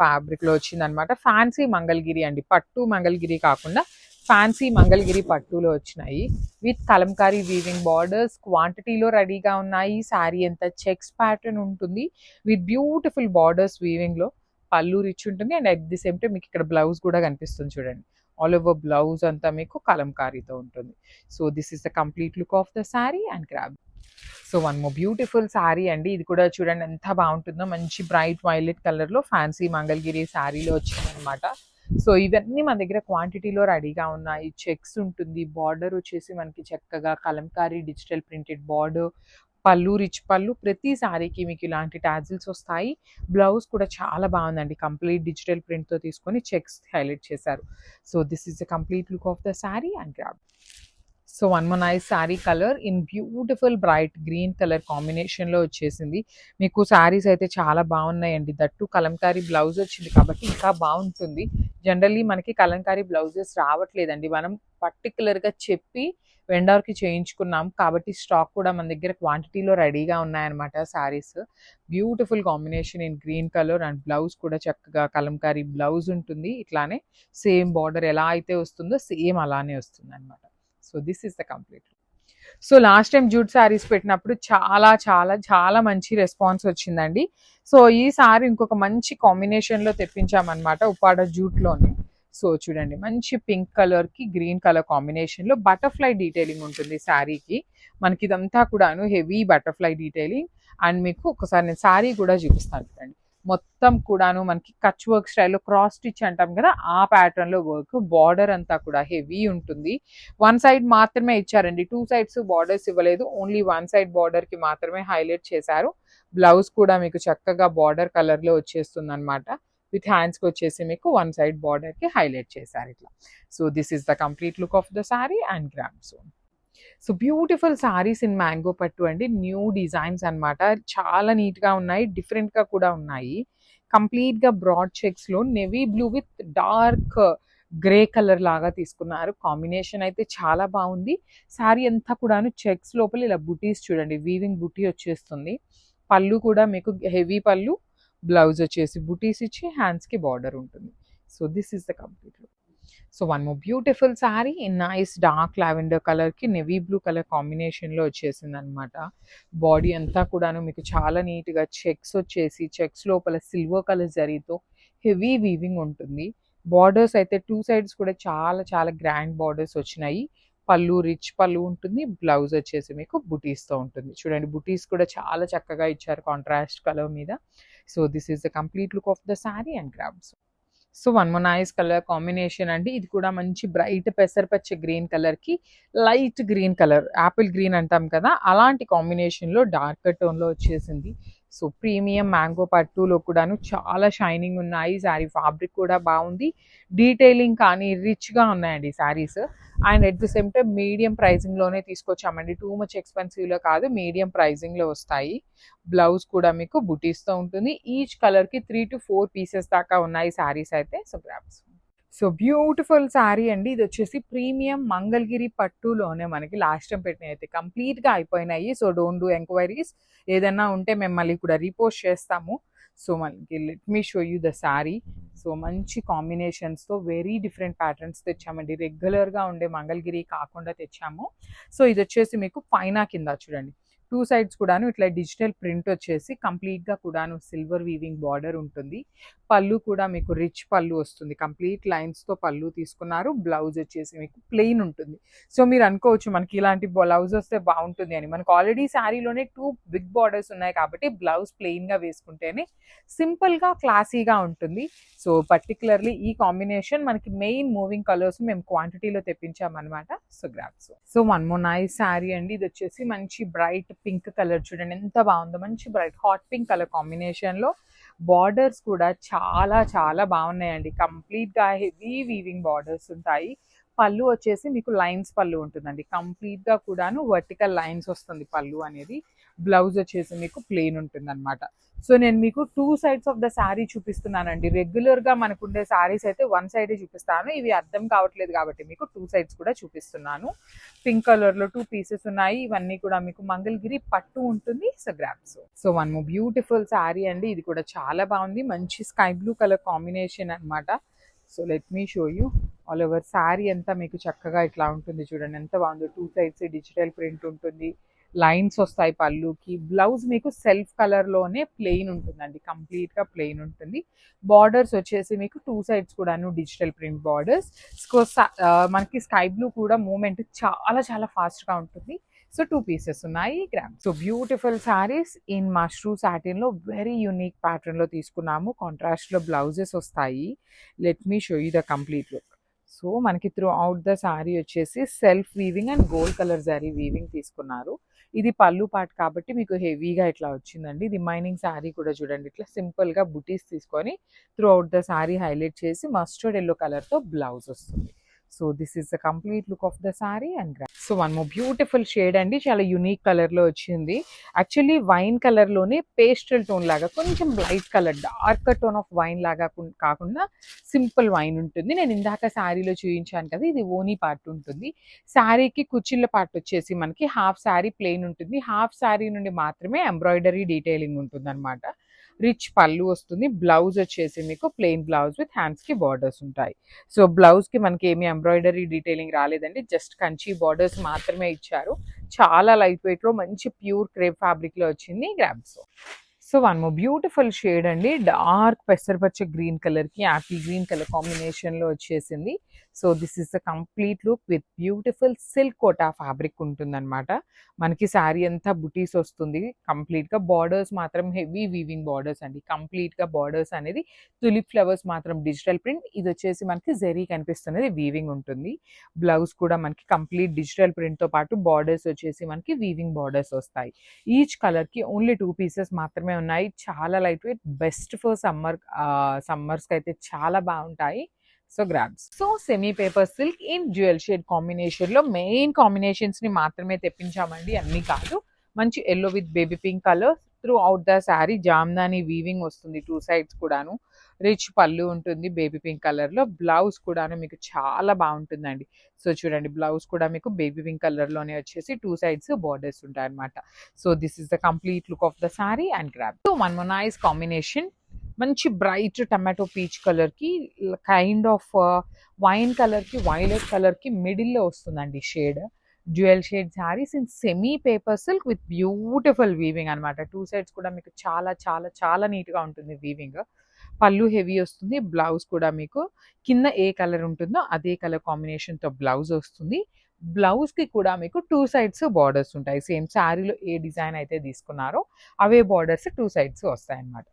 ఫ్యాబ్రిక్లో వచ్చిందనమాట. ఫ్యాన్సీ మంగళగిరి అండి, పట్టు మంగళగిరి కాకుండా ఫ్యాన్సీ మంగళగిరి పట్టులో వచ్చినాయి విత్ కలంకారీ వీవింగ్ బార్డర్స్. క్వాంటిటీలో రెడీగా ఉన్నాయి. శారీ అంతా చెక్స్ ప్యాటర్న్ ఉంటుంది విత్ బ్యూటిఫుల్ బార్డర్స్ వీవింగ్లో. పళ్ళు రిచ్ ఉంటుంది and at the same time మీకు ఇక్కడ బ్లౌజ్ కూడా కనిపిస్తుంది చూడండి. ఆల్ ఓవర్ బ్లౌజ్ అంతా మీకు కలంకారీతో ఉంటుంది. So this is the complete look of the sari and grab. So one more beautiful sari అండి. ఇది కూడా చూడండి ఎంత బాగుంటుందో. మంచి బ్రైట్ వైలెట్ కలర్లో ఫ్యాన్సీ మంగళగిరి శారీలో వచ్చిందనమాట. సో ఇవన్నీ మన దగ్గర క్వాంటిటీలో రెడీగా ఉన్నాయి. చెక్స్ ఉంటుంది. బార్డర్ వచ్చేసి మనకి చక్కగా కలంకారీ డిజిటల్ ప్రింటెడ్ బార్డర్. పళ్ళు రిచ్ పళ్ళు. ప్రతి శారీకి మీకు ఇలాంటి టాజిల్స్ వస్తాయి. బ్లౌజ్ కూడా చాలా బాగుందండి. కంప్లీట్ డిజిటల్ ప్రింట్తో తీసుకొని చెక్స్ హైలైట్ చేశారు. So this is the complete look of the sari and grab. So one more nice sari colour in beautiful bright green colour కాంబినేషన్లో వచ్చేసింది. మీకు శారీస్ అయితే చాలా బాగున్నాయండి. దట్టు కలంకారీ బ్లౌజ్ వచ్చింది కాబట్టి ఇంకా బాగుంటుంది. జనరల్లీ మనకి కలంకారీ బ్లౌజెస్ రావట్లేదండి. మనం పర్టికులర్గా చెప్పి వెండర్కి చేయించుకున్నాం కాబట్టి స్టాక్ కూడా మన దగ్గర క్వాంటిటీలో రెడీగా ఉన్నాయన్నమాట saris. Beautiful combination in green colour and blouse కూడా చక్కగా కలంకారీ బ్లౌజ్ ఉంటుంది. ఇట్లానే సేమ్ బార్డర్ ఎలా అయితే వస్తుందో సేమ్ అలానే వస్తుంది అనమాట. So this is the complete. So last time jute saris పెట్టినప్పుడు చాలా చాలా చాలా మంచి రెస్పాన్స్ వచ్చిందండి. సో ఈ సారీ ఇంకొక మంచి కాంబినేషన్లో తెప్పించామన్నమాట ఉప్పాడ జూట్లోనే. సో చూడండి మంచి పింక్ కలర్కి గ్రీన్ కలర్ కాంబినేషన్లో బటర్ఫ్లై డీటెయిలింగ్ ఉంటుంది శారీకి. మనకి ఇదంతా కూడాను హెవీ బటర్ఫ్లై డీటెయిలింగ్. అండ్ మీకు ఒకసారి నేను శారీ కూడా చూపిస్తాను చూడండి. మొత్తం కూడాను మనకి కచ్ వర్క్ స్టైల్లో క్రాస్ స్టిచ్ అంటాం కదా, ఆ ప్యాటర్న్లో వర్క్. బార్డర్ అంతా కూడా హెవీ ఉంటుంది. వన్ సైడ్ మాత్రమే ఇచ్చారండి, టూ సైడ్స్ బార్డర్స్ ఇవ్వలేదు. ఓన్లీ వన్ సైడ్ బార్డర్కి మాత్రమే హైలైట్ చేశారు. బ్లౌజ్ కూడా మీకు చక్కగా బార్డర్ కలర్లో వచ్చేస్తుంది అనమాట. విత్ హ్యాండ్స్కి వచ్చేసి మీకు వన్ సైడ్ బార్డర్కి హైలైట్ చేశారు ఇట్లా. So this is the complete look of the sari and gram. So beautiful saris in mango పట్టు అండి. న్యూ డిజైన్స్ అనమాట. చాలా నీట్గా ఉన్నాయి, డిఫరెంట్గా కూడా ఉన్నాయి. కంప్లీట్గా బ్రాడ్ చెక్స్లో navy blue with dark grey colour లాగా తీసుకున్నారు. కాంబినేషన్ అయితే చాలా బాగుంది. శారీ అంతా కూడాను చెక్స్ లోపల ఇలా బుటీస్ చూడండి, వీవింగ్ బుటీ వచ్చేస్తుంది. పళ్ళు కూడా మీకు హెవీ పళ్ళు. బ్లౌజ్ వచ్చేసి బుటీస్ ఇచ్చి హ్యాండ్స్కి బార్డర్ ఉంటుంది. So this is the complete look. So one more beautiful sari in nice dark lavender కలర్కి నెవీ బ్లూ కలర్ కాంబినేషన్లో వచ్చేసింది అనమాట. బాడీ అంతా కూడాను మీకు చాలా నీట్గా చెక్స్ వచ్చేసి చెక్స్ లోపల సిల్వర్ కలర్ జరీతో హెవీ వీవింగ్ ఉంటుంది. బార్డర్స్ అయితే టూ సైడ్స్ కూడా చాలా చాలా గ్రాండ్ బార్డర్స్ వచ్చినాయి. పళ్ళు రిచ్ పళ్ళు ఉంటుంది. బ్లౌజ్ వచ్చేసి మీకు బుటీస్తో ఉంటుంది. చూడండి బుటీస్ కూడా చాలా చక్కగా ఇచ్చారు కాంట్రాస్ట్ కలర్ మీద. So this is the complete look of the sari and grabs. So one more nice colour combination అండి. ఇది కూడా మంచి బ్రైట్ పెసరపచ్చ గ్రీన్ కలర్కి light green colour, Apple green అంటాం కదా, అలాంటి కాంబినేషన్లో డార్క్ టోన్లో వచ్చేసింది. సో ప్రీమియం మ్యాంగో పట్టులో కూడాను చాలా షైనింగ్ ఉన్నాయి. శారీ ఫ్యాబ్రిక్ కూడా బాగుంది. డీటెయిలింగ్ కానీ రిచ్గా ఉన్నాయండి saris. And at the same time medium ప్రైజింగ్లోనే తీసుకొచ్చామండి. టూ మచ్ ఎక్స్పెన్సివ్లో కాదు, మీడియం ప్రైజింగ్లో వస్తాయి. బ్లౌజ్ కూడా మీకు బుటీస్తో ఉంటుంది. ఈచ్ కలర్కి 3 to 4 పీసెస్ దాకా ఉన్నాయి శారీస్ అయితే. So grabs. So beautiful sari అండి. ఇది వచ్చేసి ప్రీమియం మంగళగిరి పట్టులోనే మనకి లాస్ట్ టైం పెట్టినవి అయితే కంప్లీట్గా అయిపోయినాయి. So don't do enquiries. ఏదైనా ఉంటే మేము మళ్ళీ కూడా రీపోస్ట్ చేస్తాము. సో మనకి let me show you the sari. So మంచి కాంబినేషన్స్తో వెరీ డిఫరెంట్ ప్యాటర్న్స్ తెచ్చామండి. రెగ్యులర్గా ఉండే మంగళగిరి కాకుండా తెచ్చాము. సో ఇది వచ్చేసి మీకు పైన కింద చూడండి టూ సైడ్స్ కూడాను ఇట్లా డిజిటల్ ప్రింట్ వచ్చేసి కంప్లీట్గా కూడాను సిల్వర్ వీవింగ్ బార్డర్ ఉంటుంది. పళ్ళు కూడా మీకు రిచ్ పళ్ళు వస్తుంది. కంప్లీట్ లైన్స్తో పళ్ళు తీసుకున్నారు. బ్లౌజ్ వచ్చేసి మీకు ప్లెయిన్ ఉంటుంది. సో మీరు అనుకోవచ్చు మనకి ఇలాంటి బ్లౌజ్ వస్తే బాగుంటుంది అని. మనకు ఆల్రెడీ శారీలోనే 2 బిగ్ బార్డర్స్ ఉన్నాయి కాబట్టి బ్లౌజ్ ప్లెయిన్గా వేసుకుంటేనే సింపుల్గా క్లాసీగా ఉంటుంది. సో పర్టికులర్లీ ఈ కాంబినేషన్ మనకి మెయిన్ మూవింగ్ కలర్స్ మేము క్వాంటిటీలో తెప్పించామన్నమాట. So grabs. So one more nice sari అండి. ఇది వచ్చేసి మంచి బ్రైట్ పింక్ కలర్ చూడండి ఎంత బాగుందో, మంచి బ్రైట్ హాట్ పింక్ కలర్ కాంబినేషన్లో. బార్డర్స్ కూడా చాలా చాలా బాగున్నాయండి, కంప్లీట్గా హెవీ వీవింగ్ బార్డర్స్ ఉంటాయి. పళ్ళు వచ్చేసి మీకు లైన్స్ పళ్ళు ఉంటుందండి, కంప్లీట్గా కూడాను వర్టికల్ లైన్స్ వస్తుంది పళ్ళు అనేది. బ్లౌజ్ వచ్చేసి మీకు ప్లెయిన్ ఉంటుంది అనమాట. సో నేను మీకు 2 సైడ్స్ ఆఫ్ ద శారీ చూపిస్తున్నానండి. రెగ్యులర్గా మనకు ఉండే శారీస్ అయితే 1 సైడే చూపిస్తాను, ఇవి అర్థం కావట్లేదు కాబట్టి మీకు 2 సైడ్స్ కూడా చూపిస్తున్నాను. పింక్ కలర్లో 2 పీసెస్ ఉన్నాయి, ఇవన్నీ కూడా మీకు మంగళగిరి పట్టు ఉంటుంది. So grasp. So one more beautiful sari అండి, ఇది కూడా చాలా బాగుంది, మంచి స్కై బ్లూ కలర్ కాంబినేషన్ అనమాట. So let me show you. All over sari అంతా మీకు చక్కగా ఇట్లా ఉంటుంది చూడండి ఎంత బాగుందో. 2 సైడ్స్ డిజిటల్ ప్రింట్ ఉంటుంది, లైన్స్ వస్తాయి పళ్ళుకి. బ్లౌజ్ మీకు సెల్ఫ్ కలర్లోనే ప్లెయిన్ ఉంటుందండి, కంప్లీట్గా ప్లెయిన్ ఉంటుంది. బార్డర్స్ వచ్చేసి మీకు 2 సైడ్స్ కూడాను డిజిటల్ ప్రింట్ బార్డర్స్. మనకి స్కై బ్లూ కూడా మూమెంట్ చాలా చాలా ఫాస్ట్గా ఉంటుంది. సో 2 పీసెస్ ఉన్నాయి grab. So beautiful saris in mashru సాటిన్లో వెరీ యూనిక్ ప్యాటర్న్లో తీసుకున్నాము. కాంట్రాస్ట్లో బ్లౌజెస్ వస్తాయి. Let me show you the complete look. So మనకి త్రూ అవుట్ ద శారీ వచ్చేసి self weaving and gold colour sari weaving తీసుకున్నారు. ఇది పళ్ళు పార్ట్ కాబట్టి మీకు హెవీగా ఇట్లా వచ్చిందండి. రిమైనింగ్ శారీ కూడా చూడండి ఇట్లా సింపుల్గా బుటీస్ తీసుకొని through out the sari highlight చేసి మస్టర్డ్ ఎల్లో కలర్తో బ్లౌజ్ వస్తుంది. So this is the complete look of the sari and so one more beautiful shade అండి, చాలా యునిక్ కలర్లో వచ్చింది. యాక్చువల్లీ వైన్ కలర్లోనే పేస్టల్ టోన్ లాగా కొంచెం light colour dark tone of wine లాగా కాకుండా సింపుల్ వైన్ ఉంటుంది. నేను ఇందాక శారీలో చూపించాను కదా, ఇది ఓనీ పార్ట్ ఉంటుంది. శారీకి కుచ్చిళ్ళ పార్ట్ వచ్చేసి మనకి హాఫ్ శారీ ప్లెయిన్ ఉంటుంది, హాఫ్ శారీ నుండి మాత్రమే ఎంబ్రాయిడరీ డీటెయిలింగ్ ఉంటుంది అనమాట. రిచ్ పళ్ళు వస్తుంది. బ్లౌజ్ వచ్చేసి మీకు ప్లెయిన్ బ్లౌజ్ విత్ హ్యాండ్స్కి బార్డర్స్ ఉంటాయి. సో బ్లౌజ్కి మనకి ఏమి ఎంబ్రాయిడరీ డీటెయిలింగ్ రాలేదండి, జస్ట్ కంచి బార్డర్స్ మాత్రమే ఇచ్చారు. చాలా లైట్ వెయిట్లో మంచి ప్యూర్ క్రేప్ ఫ్యాబ్రిక్లో వచ్చింది grabs. So one more beautiful shade అండి, డార్క్ పెసరపచ్చ గ్రీన్ కలర్కి యాపిల్ గ్రీన్ కలర్ కాంబినేషన్లో వచ్చేసింది. So this is the complete look with beautiful silk Kota fabric ఉంటుందన్నమాట. మనకి శారీ అంతా బుటీస్ వస్తుంది, కంప్లీట్గా బార్డర్స్ మాత్రం హెవీ వీవింగ్ బార్డర్స్ అండి. కంప్లీట్గా బార్డర్స్ అనేది తులిప్ ఫ్లవర్స్ మాత్రం డిజిటల్ ప్రింట్, ఇది వచ్చేసి మనకి జరీ కనిపిస్తున్నది వీవింగ్ ఉంటుంది. బ్లౌజ్ కూడా మనకి కంప్లీట్ డిజిటల్ ప్రింట్తో పాటు బార్డర్స్ వచ్చేసి మనకి వీవింగ్ బార్డర్స్ వస్తాయి. ఈచ్ కలర్కి ఓన్లీ 2 పీసెస్ మాత్రమే ఉన్నాయి. చాలా లైట్ వెయిట్, బెస్ట్ ఫర్ సమ్మర్స్కి అయితే చాలా బాగుంటాయి. So grabs. So semi paper silk in dual shade కాంబినేషన్లో మెయిన్ కాంబినేషన్స్ని మాత్రమే తెప్పించామండి, అన్నీ కాదు. మంచి yellow with baby pink colour through out the sari. Jamdani weaving వస్తుంది 2 సైడ్స్ కూడాను. రిచ్ పళ్ళు ఉంటుంది బేబీ పింక్ కలర్లో. బ్లౌజ్ కూడాను మీకు చాలా బాగుంటుందండి. సో చూడండి బ్లౌజ్ కూడా మీకు బేబీ పింక్ కలర్లోనే వచ్చేసి 2 సైడ్స్ బార్డర్స్ ఉంటాయి అనమాట. So this is the complete look of the sari and grab. So one more nice combination, మంచి బ్రైట్ టమాటో పీచ్ కలర్కి కైండ్ ఆఫ్ వైన్ కలర్కి వైలెట్ కలర్కి మిడిల్లో వస్తుందండి shade. Dual shade saris in semi paper silk with beautiful weaving అనమాట. 2 sides కూడా మీకు చాలా చాలా చాలా నీట్గా ఉంటుంది వీవింగ్. పళ్ళు హెవీ వస్తుంది. బ్లౌజ్ కూడా మీకు కింద ఏ కలర్ ఉంటుందో అదే కలర్ కాంబినేషన్తో బ్లౌజ్ వస్తుంది. బ్లౌజ్కి కూడా మీకు 2 సైడ్స్ బార్డర్స్ ఉంటాయి. సేమ్ శారీలో ఏ డిజైన్ అయితే తీసుకున్నారో అవే బార్డర్స్ 2 సైడ్స్ వస్తాయి అన్నమాట.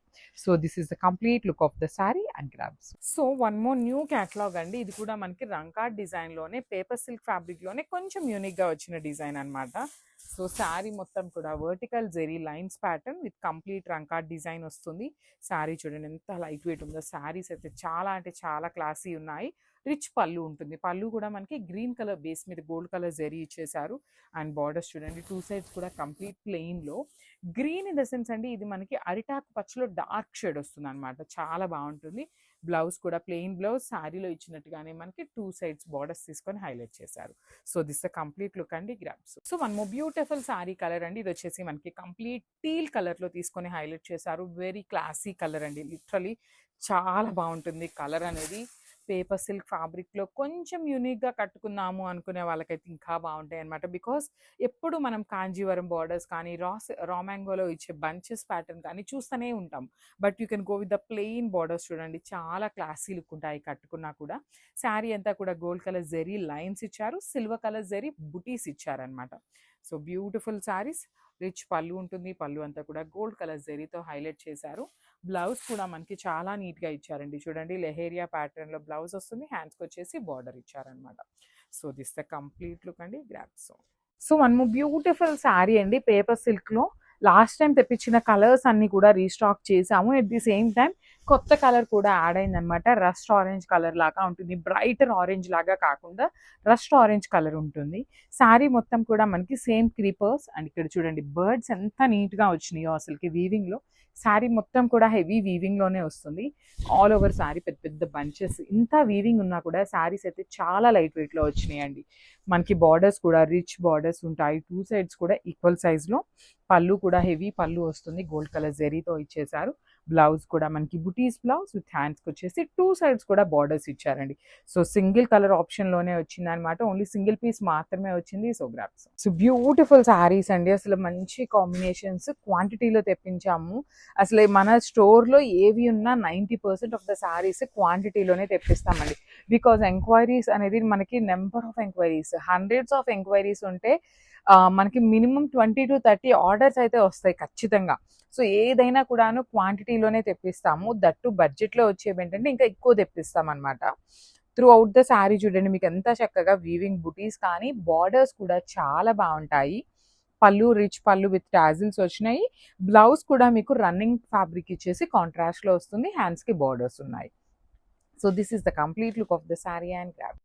So this is the complete look of the sari and grabs. So one more new catalogue అండి, ఇది కూడా మనకి రంకార్డ్ డిజైన్లోనే పేపర్ సిల్క్ ఫ్యాబ్రిక్లోనే కొంచెం యూనిక్గా వచ్చిన డిజైన్ అనమాట. సో శారీ మొత్తం కూడా vertical zari lines pattern with complete రంకార్డ్ డిజైన్ వస్తుంది. శారీ చూడండి ఎంత లైట్ వెయిట్ ఉందో. శారీస్ అయితే చాలా అంటే చాలా క్లాసీ ఉన్నాయి. రిచ్ పళ్ళు ఉంటుంది, పళ్ళు కూడా మనకి గ్రీన్ కలర్ బేస్ మీద గోల్డ్ కలర్ జెరీ ఇచ్చేసారు. అండ్ బార్డర్స్ చూడండి 2 సైడ్స్ కూడా కంప్లీట్ ప్లెయిన్లో. గ్రీన్ ఇన్ ద సెన్స్ అండి, ఇది మనకి అరిటాకు పచ్చలో డార్క్ షేడ్ వస్తుంది అనమాట, చాలా బాగుంటుంది. బ్లౌజ్ కూడా ప్లెయిన్ బ్లౌజ్, శారీలో ఇచ్చినట్టుగానే మనకి 2 సైడ్స్ బార్డర్స్ తీసుకొని హైలైట్ చేశారు. So this the complete look అండి grabs. So one more beautiful sari colour అండి, ఇది వచ్చేసి మనకి కంప్లీట్ టీల్ కలర్లో తీసుకొని హైలైట్ చేశారు. వెరీ క్లాసీ కలర్ అండి, లిటరలీ చాలా బాగుంటుంది కలర్ అనేది. పేపర్ సిల్క్ ఫ్యాబ్రిక్లో కొంచెం యూనిక్గా కట్టుకున్నాము అనుకునే వాళ్ళకైతే ఇంకా బాగుంటాయి అనమాట. బికాస్ ఎప్పుడు మనం కాంజీవరం బార్డర్స్ కానీ రా మ్యాంగోలో ఇచ్చే బంచెస్ ప్యాటర్న్ కానీ చూస్తూనే ఉంటాం. But you can go with the plain borders. చూడండి చాలా క్లాసీ లుక్ ఉంటాయి కట్టుకున్నా కూడా. శారీ అంతా కూడా గోల్డ్ కలర్ జెరీ లైన్స్ ఇచ్చారు, సిల్వర్ కలర్ జెరీ బుటీస్ ఇచ్చారనమాట. So beautiful saris. రిచ్ పళ్ళు ఉంటుంది, పళ్ళు అంతా కూడా గోల్డ్ కలర్ జెరీతో హైలైట్ చేశారు. బ్లౌజ్ కూడా మనకి చాలా నీట్గా ఇచ్చారండి. చూడండి లెహేరియా ప్యాటర్న్లో బ్లౌజ్ వస్తుంది, హ్యాండ్స్కి వచ్చేసి బార్డర్ ఇచ్చారనమాట. So this the complete look అండి grabs. So one more beautiful sari అండి, పేపర్ సిల్క్లో. లాస్ట్ టైం తెప్పించిన కలర్స్ అన్ని కూడా రీస్టాక్ చేసాము. ఎట్ ది సేమ్ టైం కొత్త కలర్ కూడా యాడ్ అయిందనమాట. రస్ట్ ఆరెంజ్ కలర్ లాగా ఉంటుంది, బ్రైటర్ ఆరెంజ్ లాగా కాకుండా రస్ట్ ఆరెంజ్ కలర్ ఉంటుంది. శారీ మొత్తం కూడా మనకి సేమ్ క్రీపర్స్, అండ్ ఇక్కడ చూడండి బర్డ్స్ ఎంత నీట్గా వచ్చినాయో అసలుకి వీవింగ్లో. శారీ మొత్తం కూడా హెవీ వీవింగ్లోనే వస్తుంది. ఆల్ ఓవర్ శారీ పెద్ద పెద్ద బంచెస్, ఇంత వీవింగ్ ఉన్నా కూడా శారీస్ అయితే చాలా లైట్ వెయిట్లో వచ్చినాయండి. మనకి బార్డర్స్ కూడా రిచ్ బార్డర్స్ ఉంటాయి, 2 సైడ్స్ కూడా ఈక్వల్ సైజ్లో. పళ్ళు కూడా హెవీ పళ్ళు వస్తుంది, గోల్డ్ కలర్ జెరీతో ఇచ్చేసారు. బ్లౌజ్ కూడా మనకి బుటీస్ బ్లౌజ్ విత్ హ్యాండ్స్కి వచ్చేసి 2 సైడ్స్ కూడా బార్డర్స్ ఇచ్చారండి. సో సింగిల్ కలర్ ఆప్షన్లోనే వచ్చింది అనమాట, ఓన్లీ సింగిల్ పీస్ మాత్రమే వచ్చింది. So grasp, so beautiful saris అండి, అసలు మంచి కాంబినేషన్స్ క్వాంటిటీలో తెప్పించాము. అసలు మన స్టోర్లో ఏవి ఉన్నా 90% ఆఫ్ ద శారీస్ క్వాంటిటీలోనే తెప్పిస్తామండి. బికాజ్ ఎంక్వైరీస్ అనేది మనకి number of enquiries, hundreds of enquiries ఉంటే మనకి మినిమం 20 to 30 ఆర్డర్స్ అయితే వస్తాయి ఖచ్చితంగా. సో ఏదైనా కూడాను క్వాంటిటీలోనే తెప్పిస్తాము. దట్టు బడ్జెట్లో వచ్చేవి ఏంటంటే ఇంకా ఎక్కువ తెప్పిస్తాం అనమాట. త్రూ అవుట్ ద శారీ చూడండి మీకు ఎంత చక్కగా వీవింగ్ బుటీస్, కానీ బార్డర్స్ కూడా చాలా బాగుంటాయి. పళ్ళు రిచ్ పళ్ళు విత్ టాజిల్స్ వచ్చినాయి. బ్లౌజ్ కూడా మీకు రన్నింగ్ ఫ్యాబ్రిక్ ఇచ్చేసి కాంట్రాస్ట్లో వస్తుంది, హ్యాండ్స్కి బార్డర్స్ ఉన్నాయి. So this is the complete look of the sari and grab.